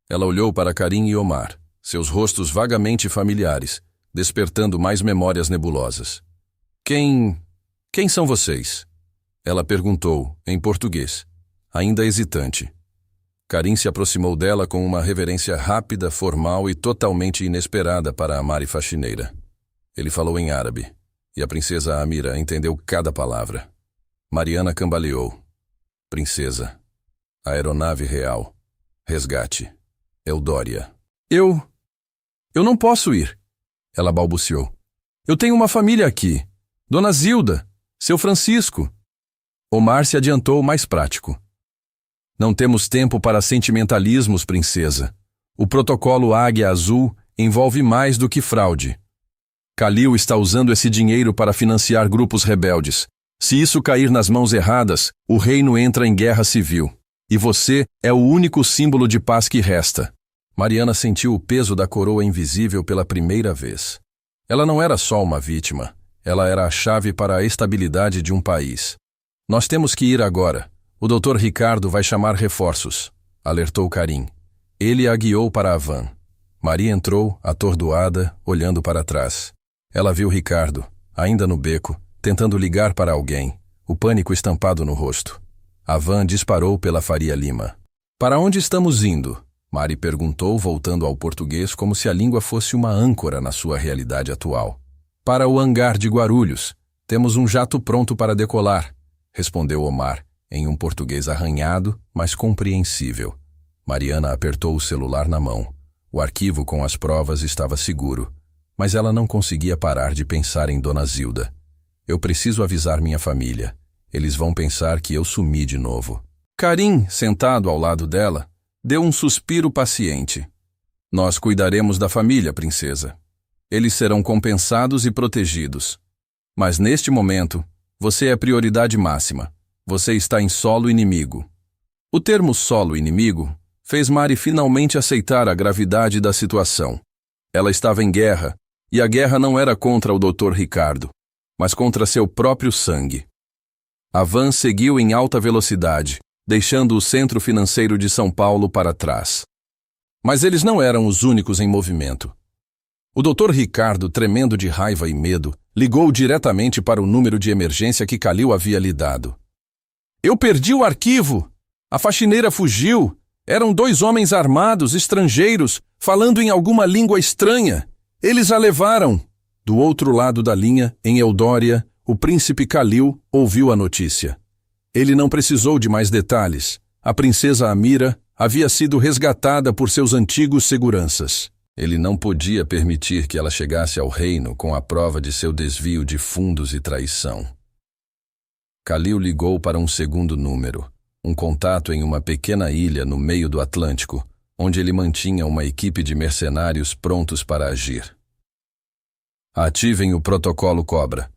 Ela olhou para Karim e Omar, seus rostos vagamente familiares, despertando mais memórias nebulosas. Quem são vocês? Ela perguntou, em português, ainda hesitante. Karim se aproximou dela com uma reverência rápida, formal e totalmente inesperada para a Mari faxineira. Ele falou em árabe, e a princesa Amira entendeu cada palavra. Mariana cambaleou. Princesa. Aeronave real. Resgate. Eudória. Eu não posso ir. Ela balbuciou. Eu tenho uma família aqui. Dona Zilda. Seu Francisco. Omar se adiantou mais prático. Não temos tempo para sentimentalismos, princesa. O protocolo Águia Azul envolve mais do que fraude. Khalil está usando esse dinheiro para financiar grupos rebeldes. Se isso cair nas mãos erradas, o reino entra em guerra civil. E você é o único símbolo de paz que resta. Mariana sentiu o peso da coroa invisível pela primeira vez. Ela não era só uma vítima. Ela era a chave para a estabilidade de um país. Nós temos que ir agora. O Dr. Ricardo vai chamar reforços, alertou Karim. Ele a guiou para a van. Maria entrou, atordoada, olhando para trás. Ela viu Ricardo, ainda no beco, tentando ligar para alguém, o pânico estampado no rosto. A van disparou pela Faria Lima. Para onde estamos indo? Mari perguntou, voltando ao português como se a língua fosse uma âncora na sua realidade atual. Para o hangar de Guarulhos. Temos um jato pronto para decolar, respondeu Omar, em um português arranhado, mas compreensível. Mariana apertou o celular na mão. O arquivo com as provas estava seguro, mas ela não conseguia parar de pensar em Dona Zilda. Eu preciso avisar minha família. Eles vão pensar que eu sumi de novo. Karim, sentado ao lado dela, deu um suspiro paciente. Nós cuidaremos da família, princesa. Eles serão compensados e protegidos. Mas neste momento, você é prioridade máxima. Você está em solo inimigo. O termo solo inimigo fez Mari finalmente aceitar a gravidade da situação. Ela estava em guerra, e a guerra não era contra o Dr. Ricardo, mas contra seu próprio sangue. A van seguiu em alta velocidade, deixando o centro financeiro de São Paulo para trás. Mas eles não eram os únicos em movimento. O Dr. Ricardo, tremendo de raiva e medo, ligou diretamente para o número de emergência que Kalil havia lhe dado. Eu perdi o arquivo! A faxineira fugiu! Eram 2 homens armados, estrangeiros, falando em alguma língua estranha. Eles a levaram. Do outro lado da linha, em Eudória, o príncipe Kalil ouviu a notícia. Ele não precisou de mais detalhes. A princesa Amira havia sido resgatada por seus antigos seguranças. Ele não podia permitir que ela chegasse ao reino com a prova de seu desvio de fundos e traição. Kalil ligou para um segundo número, um contato em uma pequena ilha no meio do Atlântico, onde ele mantinha uma equipe de mercenários prontos para agir. Ativem o protocolo Cobra.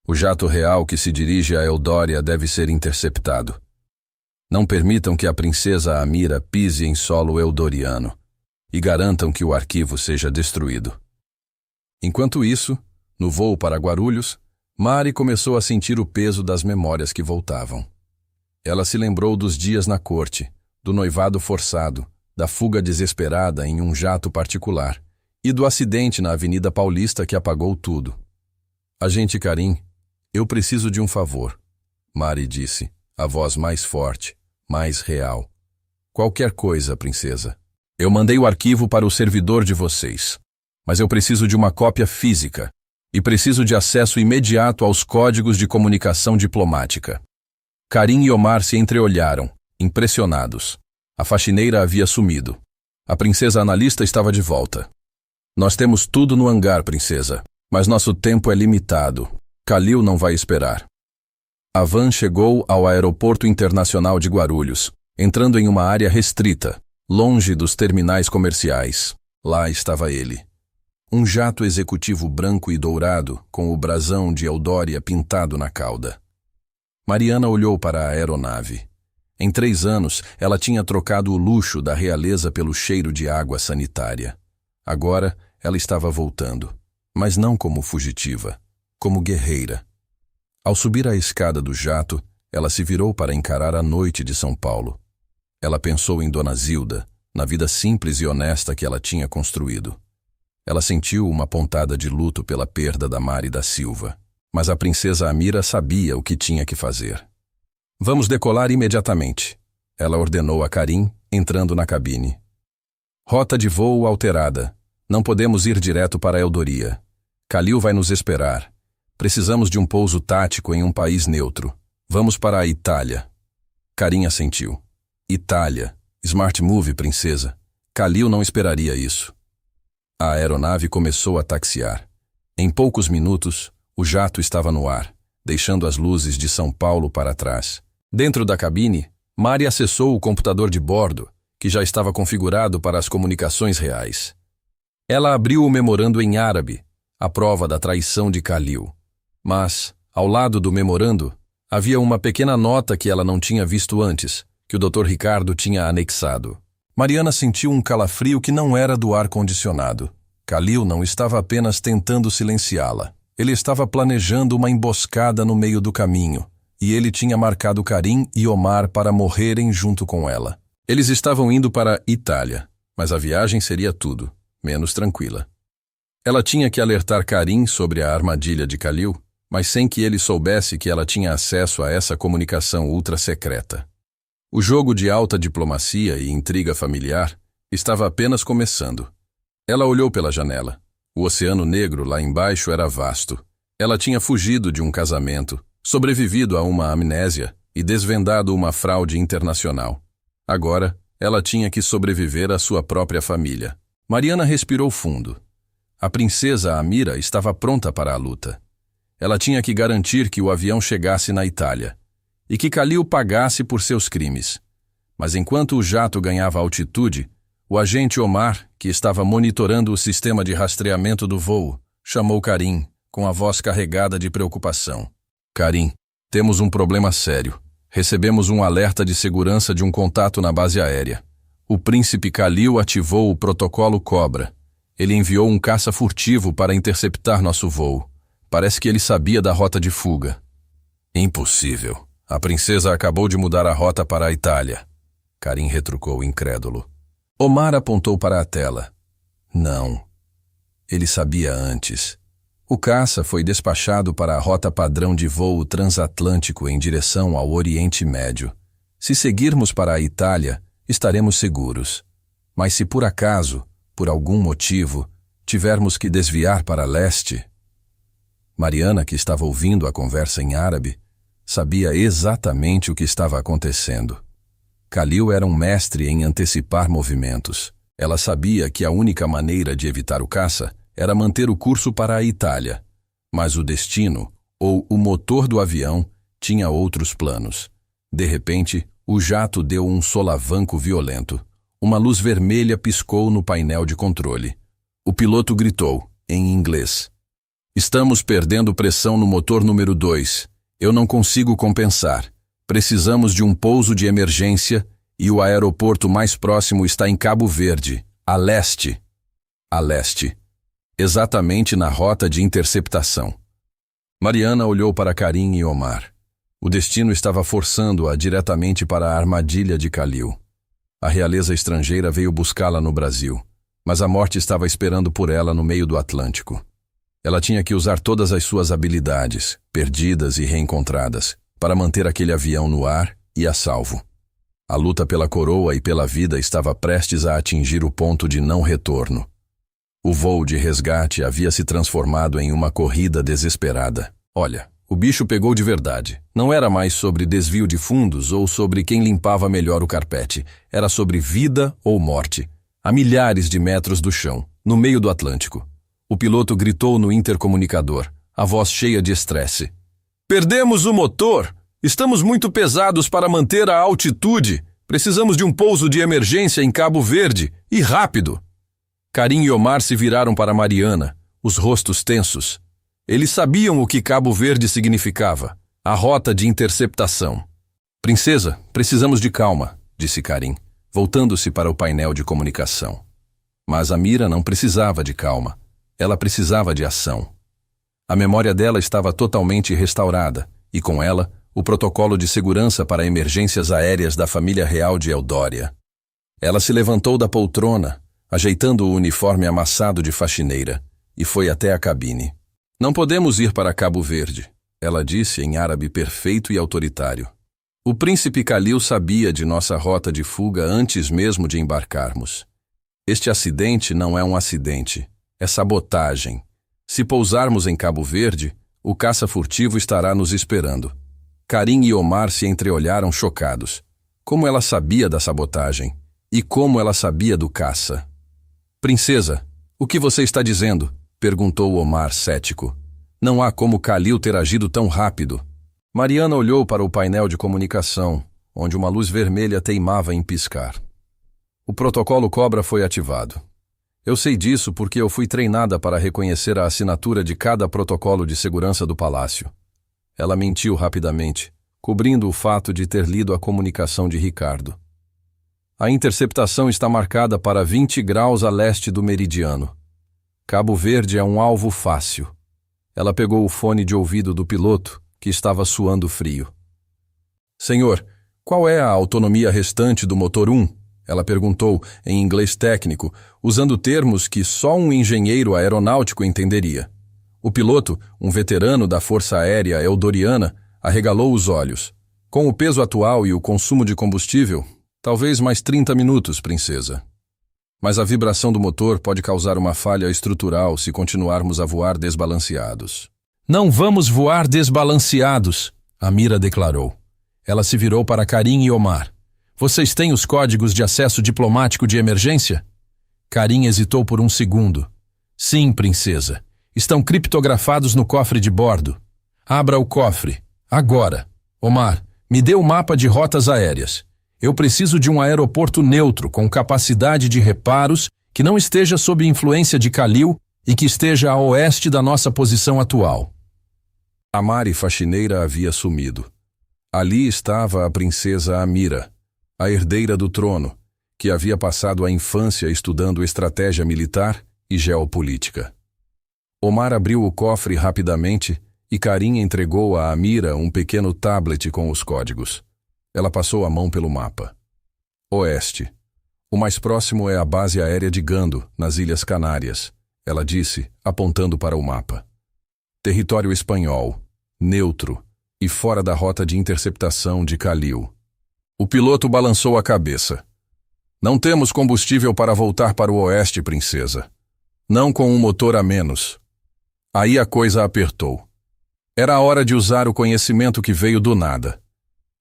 O jato real que se dirige a Eudória deve ser interceptado. Não permitam que a princesa Amira pise em solo eudoriano e garantam que o arquivo seja destruído. Enquanto isso, no voo para Guarulhos, Mari começou a sentir o peso das memórias que voltavam. Ela se lembrou dos dias na corte, do noivado forçado, da fuga desesperada em um jato particular e do acidente na Avenida Paulista que apagou tudo. Agente Karim, eu preciso de um favor, Mari disse, a voz mais forte, mais real. Qualquer coisa, princesa. Eu mandei o arquivo para o servidor de vocês, mas eu preciso de uma cópia física e preciso de acesso imediato aos códigos de comunicação diplomática. Karim e Omar se entreolharam, impressionados. A faxineira havia sumido. A princesa analista estava de volta. Nós temos tudo no hangar, princesa, mas nosso tempo é limitado. Kalil não vai esperar. A van chegou ao Aeroporto Internacional de Guarulhos, entrando em uma área restrita, longe dos terminais comerciais. Lá estava ele. Um jato executivo branco e dourado, com o brasão de Eudória pintado na cauda. Mariana olhou para a aeronave. Em 3 anos, ela tinha trocado o luxo da realeza pelo cheiro de água sanitária. Agora, ela estava voltando, mas não como fugitiva, como guerreira. Ao subir a escada do jato, ela se virou para encarar a noite de São Paulo. Ela pensou em Dona Zilda, na vida simples e honesta que ela tinha construído. Ela sentiu uma pontada de luto pela perda da Mari da Silva, mas a princesa Amira sabia o que tinha que fazer. Vamos decolar imediatamente, ela ordenou a Karim, entrando na cabine. Rota de voo alterada. Não podemos ir direto para Eldoria. Kalil vai nos esperar. Precisamos de um pouso tático em um país neutro. Vamos para a Itália. Karim assentiu. Itália. Smart Move, princesa. Kalil não esperaria isso. A aeronave começou a taxiar. Em poucos minutos, o jato estava no ar, deixando as luzes de São Paulo para trás. Dentro da cabine, Mari acessou o computador de bordo, que já estava configurado para as comunicações reais. Ela abriu o memorando em árabe, a prova da traição de Kalil. Mas, ao lado do memorando, havia uma pequena nota que ela não tinha visto antes, que o Dr. Ricardo tinha anexado. Mariana sentiu um calafrio que não era do ar-condicionado. Kalil não estava apenas tentando silenciá-la. Ele estava planejando uma emboscada no meio do caminho, e ele tinha marcado Karim e Omar para morrerem junto com ela. Eles estavam indo para Itália, mas a viagem seria tudo, menos tranquila. Ela tinha que alertar Karim sobre a armadilha de Kalil, mas sem que ele soubesse que ela tinha acesso a essa comunicação ultra-secreta. O jogo de alta diplomacia e intriga familiar Estava apenas começando. Ela olhou pela janela. O Oceano Negro lá embaixo era vasto. Ela tinha fugido de um casamento, sobrevivido a uma amnésia e desvendado uma fraude internacional. Agora, ela tinha que sobreviver à sua própria família. Mariana respirou fundo. A princesa Amira estava pronta para a luta. Ela tinha que garantir que o avião chegasse na Itália e que Khalil pagasse por seus crimes. Mas enquanto o jato ganhava altitude, o agente Omar, que estava monitorando o sistema de rastreamento do voo, chamou Karim, com a voz carregada de preocupação. Karim, temos um problema sério. Recebemos um alerta de segurança de um contato na base aérea. O príncipe Khalil ativou o protocolo Cobra. Ele enviou um caça furtivo para interceptar nosso voo. Parece que ele sabia da rota de fuga. Impossível. A princesa acabou de mudar a rota para a Itália. Karim retrucou incrédulo. Omar apontou para a tela. Não. Ele sabia antes. O caça foi despachado para a rota padrão de voo transatlântico em direção ao Oriente Médio. Se seguirmos para a Itália, estaremos seguros. Mas se por acaso, por algum motivo, tivermos que desviar para leste... Mariana, que estava ouvindo a conversa em árabe, sabia exatamente o que estava acontecendo. Khalil era um mestre em antecipar movimentos. Ela sabia que a única maneira de evitar o caça era manter o curso para a Itália. Mas o destino, ou o motor do avião, tinha outros planos. De repente, o jato deu um solavanco violento. Uma luz vermelha piscou no painel de controle. O piloto gritou, em inglês: "Estamos perdendo pressão no motor número 2. Eu não consigo compensar. Precisamos de um pouso de emergência e o aeroporto mais próximo está em Cabo Verde, a leste." A leste. Exatamente na rota de interceptação. Mariana olhou para Karim e Omar. O destino estava forçando-a diretamente para a armadilha de Khalil. A realeza estrangeira veio buscá-la no Brasil, mas a morte estava esperando por ela no meio do Atlântico. Ela tinha que usar todas as suas habilidades, perdidas e reencontradas, para manter aquele avião no ar e a salvo. A luta pela coroa e pela vida estava prestes a atingir o ponto de não retorno. O voo de resgate havia se transformado em uma corrida desesperada. Olha, o bicho pegou de verdade. Não era mais sobre desvio de fundos ou sobre quem limpava melhor o carpete. Era sobre vida ou morte, a milhares de metros do chão, no meio do Atlântico. O piloto gritou no intercomunicador, a voz cheia de estresse. "Perdemos o motor! Estamos muito pesados para manter a altitude. Precisamos de um pouso de emergência em Cabo Verde, e rápido." Karim e Omar se viraram para Mariana, os rostos tensos. Eles sabiam o que Cabo Verde significava, a rota de interceptação. "Princesa, precisamos de calma", disse Karim, voltando-se para o painel de comunicação. Mas Amira não precisava de calma. Ela precisava de ação. A memória dela estava totalmente restaurada, e com ela, o protocolo de segurança para emergências aéreas da família real de Eudória. Ela se levantou da poltrona, ajeitando o uniforme amassado de faxineira, e foi até a cabine. "Não podemos ir para Cabo Verde", ela disse em árabe perfeito e autoritário. "O príncipe Khalil sabia de nossa rota de fuga antes mesmo de embarcarmos. Este acidente não é um acidente, é sabotagem. Se pousarmos em Cabo Verde, o caça furtivo estará nos esperando." Karim e Omar se entreolharam chocados. Como ela sabia da sabotagem? E como ela sabia do caça? "Princesa, o que você está dizendo?" perguntou Omar cético. "Não há como Khalil ter agido tão rápido." Mariana olhou para o painel de comunicação, onde uma luz vermelha teimava em piscar. O protocolo Cobra foi ativado. Eu sei disso porque eu fui treinada para reconhecer a assinatura de cada protocolo de segurança do palácio. Ela mentiu rapidamente, cobrindo o fato de ter lido a comunicação de Ricardo. "A interceptação está marcada para 20 graus a leste do meridiano. Cabo Verde é um alvo fácil." Ela pegou o fone de ouvido do piloto, que estava suando frio. "Senhor, qual é a autonomia restante do motor 1? Ela perguntou, em inglês técnico, usando termos que só um engenheiro aeronáutico entenderia. O piloto, um veterano da Força Aérea Eudoriana, arregalou os olhos. "Com o peso atual e o consumo de combustível, talvez mais 30 minutos, princesa." mas a vibração do motor pode causar uma falha estrutural se continuarmos a voar desbalanceados. Não vamos voar desbalanceados, Amira declarou. Ela se virou para Karim e Omar. Vocês têm os códigos de acesso diplomático de emergência? Karim hesitou por um segundo. Sim, princesa. Estão criptografados no cofre de bordo. Abra o cofre. Agora. Omar, me dê o mapa de rotas aéreas. Eu preciso de um aeroporto neutro com capacidade de reparos que não esteja sob influência de Khalil e que esteja a oeste da nossa posição atual. A Mari faxineira havia sumido. Ali estava a princesa Amira, a herdeira do trono, que havia passado a infância estudando estratégia militar e geopolítica. Omar abriu o cofre rapidamente e Karim entregou a Amira um pequeno tablet com os códigos. Ela passou a mão pelo mapa. Oeste. O mais próximo é a base aérea de Gando, nas Ilhas Canárias, ela disse, apontando para o mapa. Território espanhol, neutro e fora da rota de interceptação de Khalil. O piloto balançou a cabeça. Não temos combustível para voltar para o oeste, princesa. Não com um motor a menos. Aí a coisa apertou. Era a hora de usar o conhecimento que veio do nada.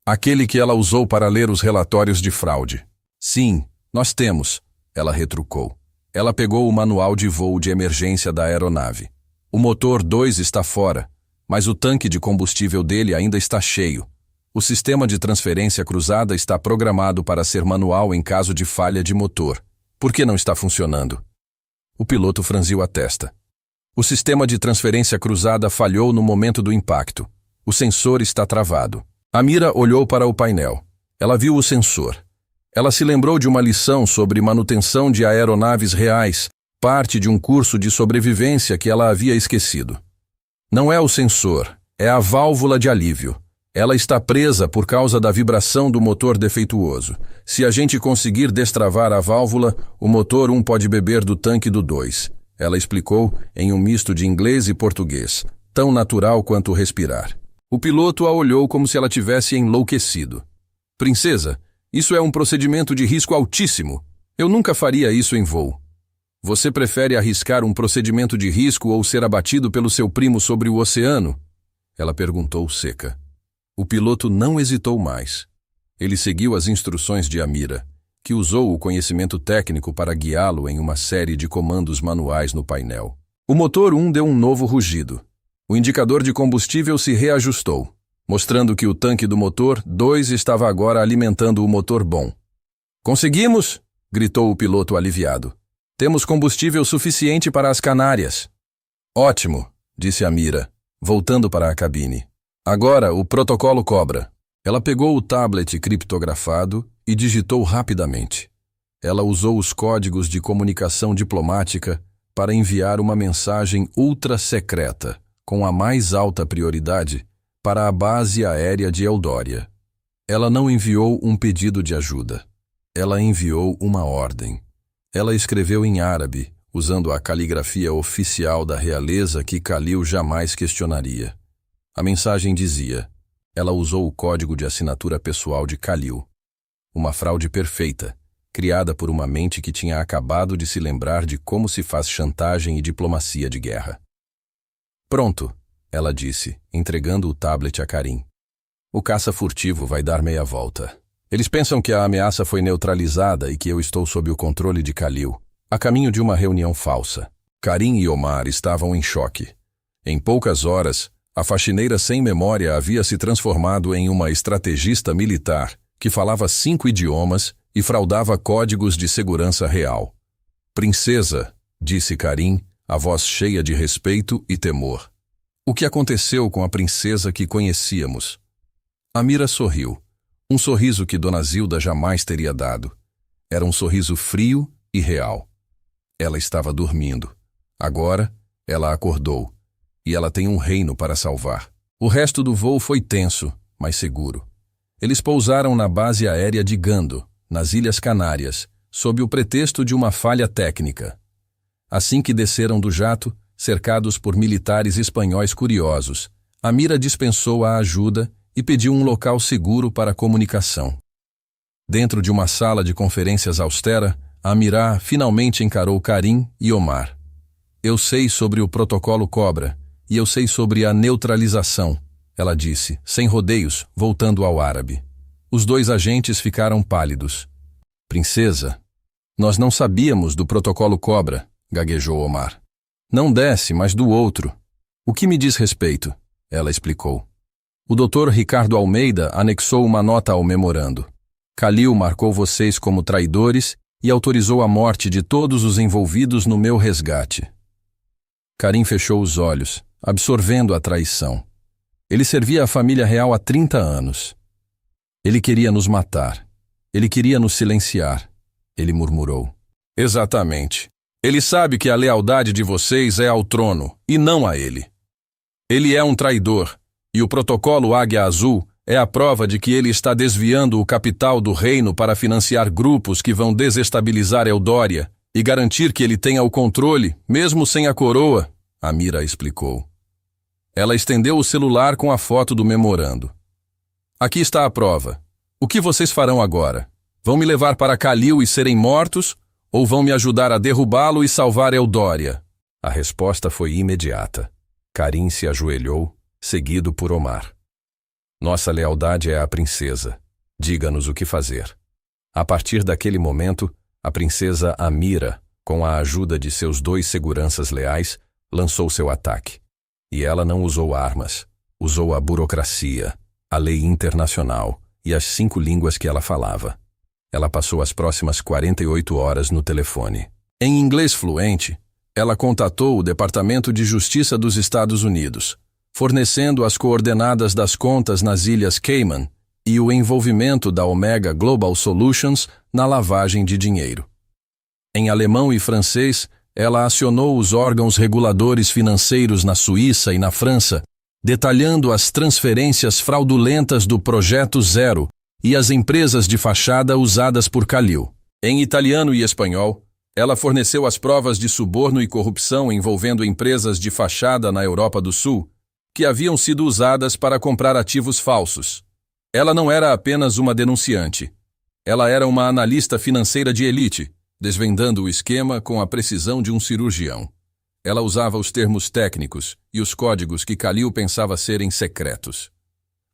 Aquele que ela usou para ler os relatórios de fraude. Sim, nós temos, ela retrucou. Ela pegou o manual de voo de emergência da aeronave. O motor 2 está fora, mas o tanque de combustível dele ainda está cheio. O sistema de transferência cruzada está programado para ser manual em caso de falha de motor. Por que não está funcionando? O piloto franziu a testa. O sistema de transferência cruzada falhou no momento do impacto. O sensor está travado. Amira olhou para o painel. Ela viu o sensor. Ela se lembrou de uma lição sobre manutenção de aeronaves reais, parte de um curso de sobrevivência que ela havia esquecido. Não é o sensor, é a válvula de alívio. Ela está presa por causa da vibração do motor defeituoso. Se a gente conseguir destravar a válvula, o motor 1 pode beber do tanque do 2. Ela explicou em um misto de inglês e português, tão natural quanto respirar. O piloto a olhou como se ela tivesse enlouquecido. Princesa, isso é um procedimento de risco altíssimo. Eu nunca faria isso em voo. Você prefere arriscar um procedimento de risco ou ser abatido pelo seu primo sobre o oceano? Ela perguntou seca. O piloto não hesitou mais. Ele seguiu as instruções de Amira, que usou o conhecimento técnico para guiá-lo em uma série de comandos manuais no painel. O motor 1 deu um novo rugido. O indicador de combustível se reajustou, mostrando que o tanque do motor 2 estava agora alimentando o motor bom. Conseguimos! Gritou o piloto aliviado. Temos combustível suficiente para as Canárias. Ótimo, disse Amira, voltando para a cabine. Agora o protocolo cobra. Ela pegou o tablet criptografado e digitou rapidamente. Ela usou os códigos de comunicação diplomática para enviar uma mensagem ultra secreta, com a mais alta prioridade, para a base aérea de Eldória. Ela não enviou um pedido de ajuda. Ela enviou uma ordem. Ela escreveu em árabe, usando a caligrafia oficial da realeza que Khalil jamais questionaria. A mensagem dizia: ela usou o código de assinatura pessoal de Khalil. Uma fraude perfeita, criada por uma mente que tinha acabado de se lembrar de como se faz chantagem e diplomacia de guerra. Pronto, ela disse, entregando o tablet a Karim. O caça furtivo vai dar meia volta. Eles pensam que a ameaça foi neutralizada e que eu estou sob o controle de Khalil, a caminho de uma reunião falsa. Karim e Omar estavam em choque. Em poucas horas, a faxineira sem memória havia se transformado em uma estrategista militar que falava 5 idiomas e fraudava códigos de segurança real. Princesa, disse Karim, a voz cheia de respeito e temor. O que aconteceu com a princesa que conhecíamos? Amira sorriu. Um sorriso que Dona Zilda jamais teria dado. Era um sorriso frio e real. Ela estava dormindo. Agora, ela acordou. E ela tem um reino para salvar. O resto do voo foi tenso, mas seguro. Eles pousaram na base aérea de Gando, nas Ilhas Canárias, sob o pretexto de uma falha técnica. Assim que desceram do jato, cercados por militares espanhóis curiosos, Amira dispensou a ajuda e pediu um local seguro para a comunicação. Dentro de uma sala de conferências austera, Amirah finalmente encarou Karim e Omar. Eu sei sobre o protocolo Cobra e eu sei sobre a neutralização, ela disse, sem rodeios, voltando ao árabe. Os dois agentes ficaram pálidos. Princesa, nós não sabíamos do protocolo Cobra, gaguejou Omar. Não desse, mas do outro. O que me diz respeito? Ela explicou. O Dr. Ricardo Almeida anexou uma nota ao memorando. Khalil marcou vocês como traidores e autorizou a morte de todos os envolvidos no meu resgate. Karim fechou os olhos, absorvendo a traição. Ele servia a família real há 30 anos. Ele queria nos matar. Ele queria nos silenciar. Ele murmurou. Exatamente. Ele sabe que a lealdade de vocês é ao trono, e não a ele. Ele é um traidor, e o protocolo Águia Azul é a prova de que ele está desviando o capital do reino para financiar grupos que vão desestabilizar Eudória e garantir que ele tenha o controle, mesmo sem a coroa, Amira explicou. Ela estendeu o celular com a foto do memorando. Aqui está a prova. O que vocês farão agora? Vão me levar para Khalil e serem mortos, ou vão me ajudar a derrubá-lo e salvar Eudória? A resposta foi imediata. Karim se ajoelhou, seguido por Omar. Nossa lealdade é à princesa. Diga-nos o que fazer. A partir daquele momento, a princesa Amira, com a ajuda de seus 2 seguranças leais, lançou seu ataque. E ela não usou armas. Usou a burocracia, a lei internacional e as 5 línguas que ela falava. Ela passou as próximas 48 horas no telefone. Em inglês fluente, ela contatou o Departamento de Justiça dos Estados Unidos, fornecendo as coordenadas das contas nas Ilhas Cayman e o envolvimento da Omega Global Solutions na lavagem de dinheiro. Em alemão e francês, ela acionou os órgãos reguladores financeiros na Suíça e na França, detalhando as transferências fraudulentas do Projeto Zero e as empresas de fachada usadas por Khalil. Em italiano e espanhol, ela forneceu as provas de suborno e corrupção envolvendo empresas de fachada na Europa do Sul, que haviam sido usadas para comprar ativos falsos. Ela não era apenas uma denunciante. Ela era uma analista financeira de elite, desvendando o esquema com a precisão de um cirurgião. Ela usava os termos técnicos e os códigos que Khalil pensava serem secretos.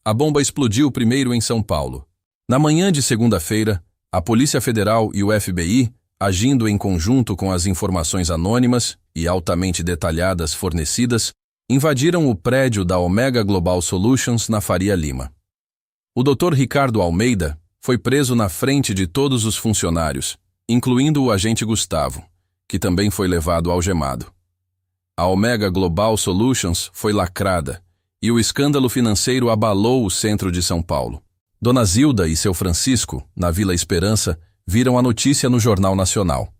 A bomba explodiu primeiro em São Paulo. Na manhã de segunda-feira, a Polícia Federal e o FBI, agindo em conjunto com as informações anônimas e altamente detalhadas fornecidas, invadiram o prédio da Omega Global Solutions na Faria Lima. O Dr. Ricardo Almeida foi preso na frente de todos os funcionários, incluindo o agente Gustavo, que também foi levado algemado. A Omega Global Solutions foi lacrada e o escândalo financeiro abalou o centro de São Paulo. Dona Zilda e seu Francisco, na Vila Esperança, viram a notícia no Jornal Nacional.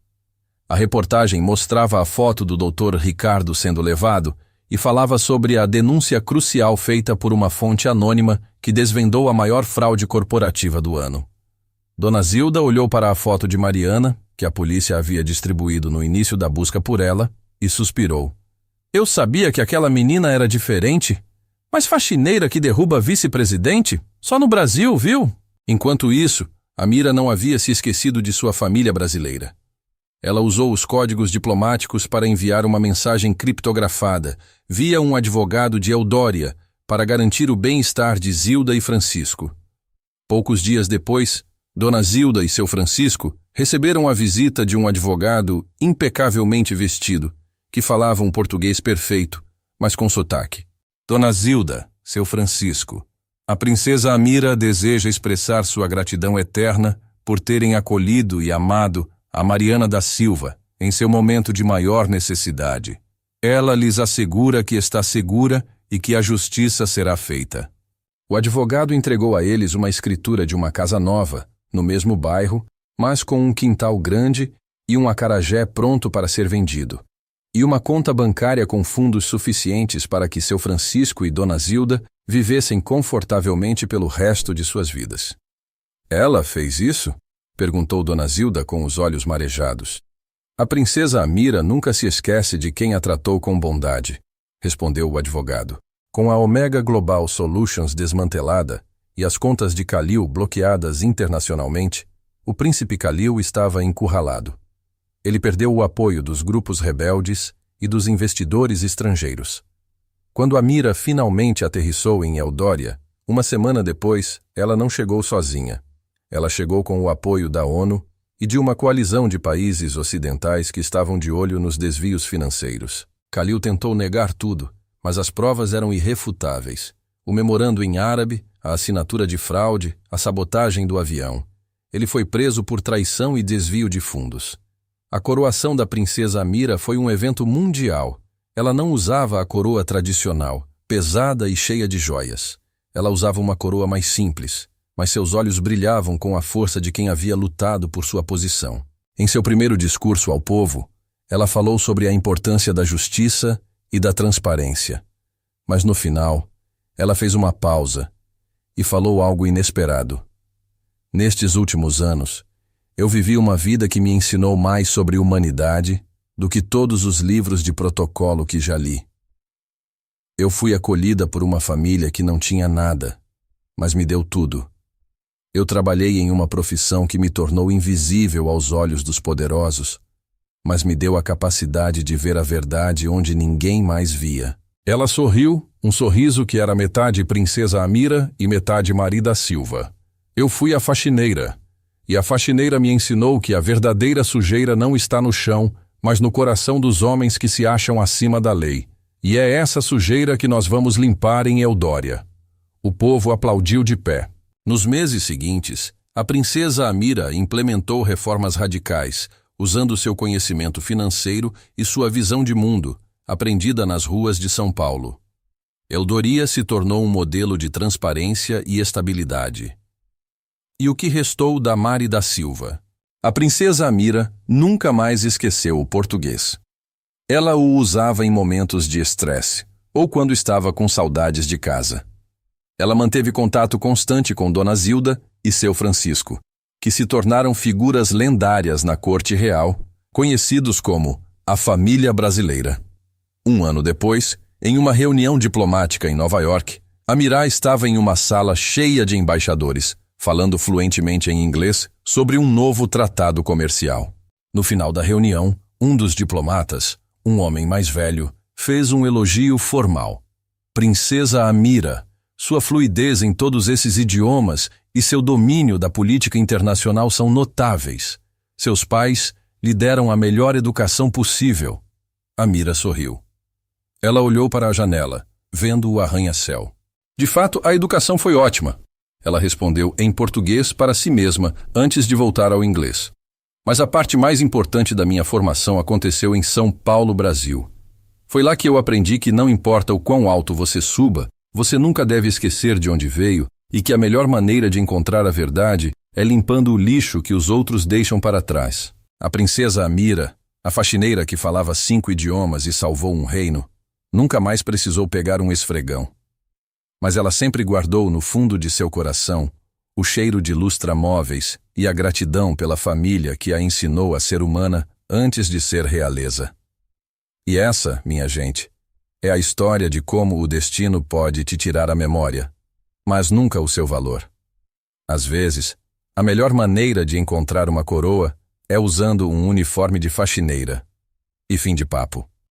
A reportagem mostrava a foto do Dr. Ricardo sendo levado e falava sobre a denúncia crucial feita por uma fonte anônima que desvendou a maior fraude corporativa do ano. Dona Zilda olhou para a foto de Mariana, que a polícia havia distribuído no início da busca por ela, e suspirou. Eu sabia que aquela menina era diferente, mas faxineira que derruba vice-presidente? Só no Brasil, viu? Enquanto isso, Amira não havia se esquecido de sua família brasileira. Ela usou os códigos diplomáticos para enviar uma mensagem criptografada via um advogado de Eudória para garantir o bem-estar de Zilda e Francisco. Poucos dias depois, Dona Zilda e seu Francisco receberam a visita de um advogado impecavelmente vestido, que falava um português perfeito, mas com sotaque. Dona Zilda, seu Francisco, a princesa Amira deseja expressar sua gratidão eterna por terem acolhido e amado a Mariana da Silva em seu momento de maior necessidade. Ela lhes assegura que está segura e que a justiça será feita. O advogado entregou a eles uma escritura de uma casa nova, no mesmo bairro, mas com um quintal grande e um acarajé pronto para ser vendido, e uma conta bancária com fundos suficientes para que seu Francisco e Dona Zilda vivessem confortavelmente pelo resto de suas vidas. Ela fez isso? Perguntou Dona Zilda com os olhos marejados. A princesa Amira nunca se esquece de quem a tratou com bondade, respondeu o advogado. Com a Omega Global Solutions desmantelada e as contas de Khalil bloqueadas internacionalmente, o príncipe Khalil estava encurralado. Ele perdeu o apoio dos grupos rebeldes e dos investidores estrangeiros. Quando Amira finalmente aterrissou em Eldória, uma semana depois, ela não chegou sozinha. Ela chegou com o apoio da ONU e de uma coalizão de países ocidentais que estavam de olho nos desvios financeiros. Khalil tentou negar tudo, mas as provas eram irrefutáveis. O memorando em árabe, a assinatura de fraude, a sabotagem do avião. Ele foi preso por traição e desvio de fundos. A coroação da princesa Amira foi um evento mundial. Ela não usava a coroa tradicional, pesada e cheia de joias. Ela usava uma coroa mais simples, mas seus olhos brilhavam com a força de quem havia lutado por sua posição. Em seu primeiro discurso ao povo, ela falou sobre a importância da justiça e da transparência. Mas no final, ela fez uma pausa e falou algo inesperado. Nestes últimos anos, eu vivi uma vida que me ensinou mais sobre humanidade do que todos os livros de protocolo que já li. Eu fui acolhida por uma família que não tinha nada, mas me deu tudo. Eu trabalhei em uma profissão que me tornou invisível aos olhos dos poderosos, mas me deu a capacidade de ver a verdade onde ninguém mais via. Ela sorriu, um sorriso que era metade princesa Amira e metade Maria da Silva. Eu fui a faxineira, e a faxineira me ensinou que a verdadeira sujeira não está no chão, mas no coração dos homens que se acham acima da lei. E é essa sujeira que nós vamos limpar em Eldória. O povo aplaudiu de pé. Nos meses seguintes, a princesa Amira implementou reformas radicais, usando seu conhecimento financeiro e sua visão de mundo, aprendida nas ruas de São Paulo. Eldória se tornou um modelo de transparência e estabilidade. E o que restou da Maria da Silva? A princesa Amira nunca mais esqueceu o português. Ela o usava em momentos de estresse, ou quando estava com saudades de casa. Ela manteve contato constante com Dona Zilda e seu Francisco, que se tornaram figuras lendárias na corte real, conhecidos como a família brasileira. Um ano depois, em uma reunião diplomática em Nova York, Amira estava em uma sala cheia de embaixadores, falando fluentemente em inglês sobre um novo tratado comercial. No final da reunião, um dos diplomatas, um homem mais velho, fez um elogio formal. Princesa Amira, sua fluidez em todos esses idiomas e seu domínio da política internacional são notáveis. Seus pais lhe deram a melhor educação possível. Amira sorriu. Ela olhou para a janela, vendo o arranha-céu. De fato, a educação foi ótima. Ela respondeu em português para si mesma antes de voltar ao inglês. Mas a parte mais importante da minha formação aconteceu em São Paulo, Brasil. Foi lá que eu aprendi que não importa o quão alto você suba, você nunca deve esquecer de onde veio e que a melhor maneira de encontrar a verdade é limpando o lixo que os outros deixam para trás. A princesa Amira, a faxineira que falava 5 idiomas e salvou um reino, nunca mais precisou pegar um esfregão. Mas ela sempre guardou no fundo de seu coração o cheiro de lustramóveis e a gratidão pela família que a ensinou a ser humana antes de ser realeza. E essa, minha gente, é a história de como o destino pode te tirar a memória, mas nunca o seu valor. Às vezes, a melhor maneira de encontrar uma coroa é usando um uniforme de faxineira. E fim de papo.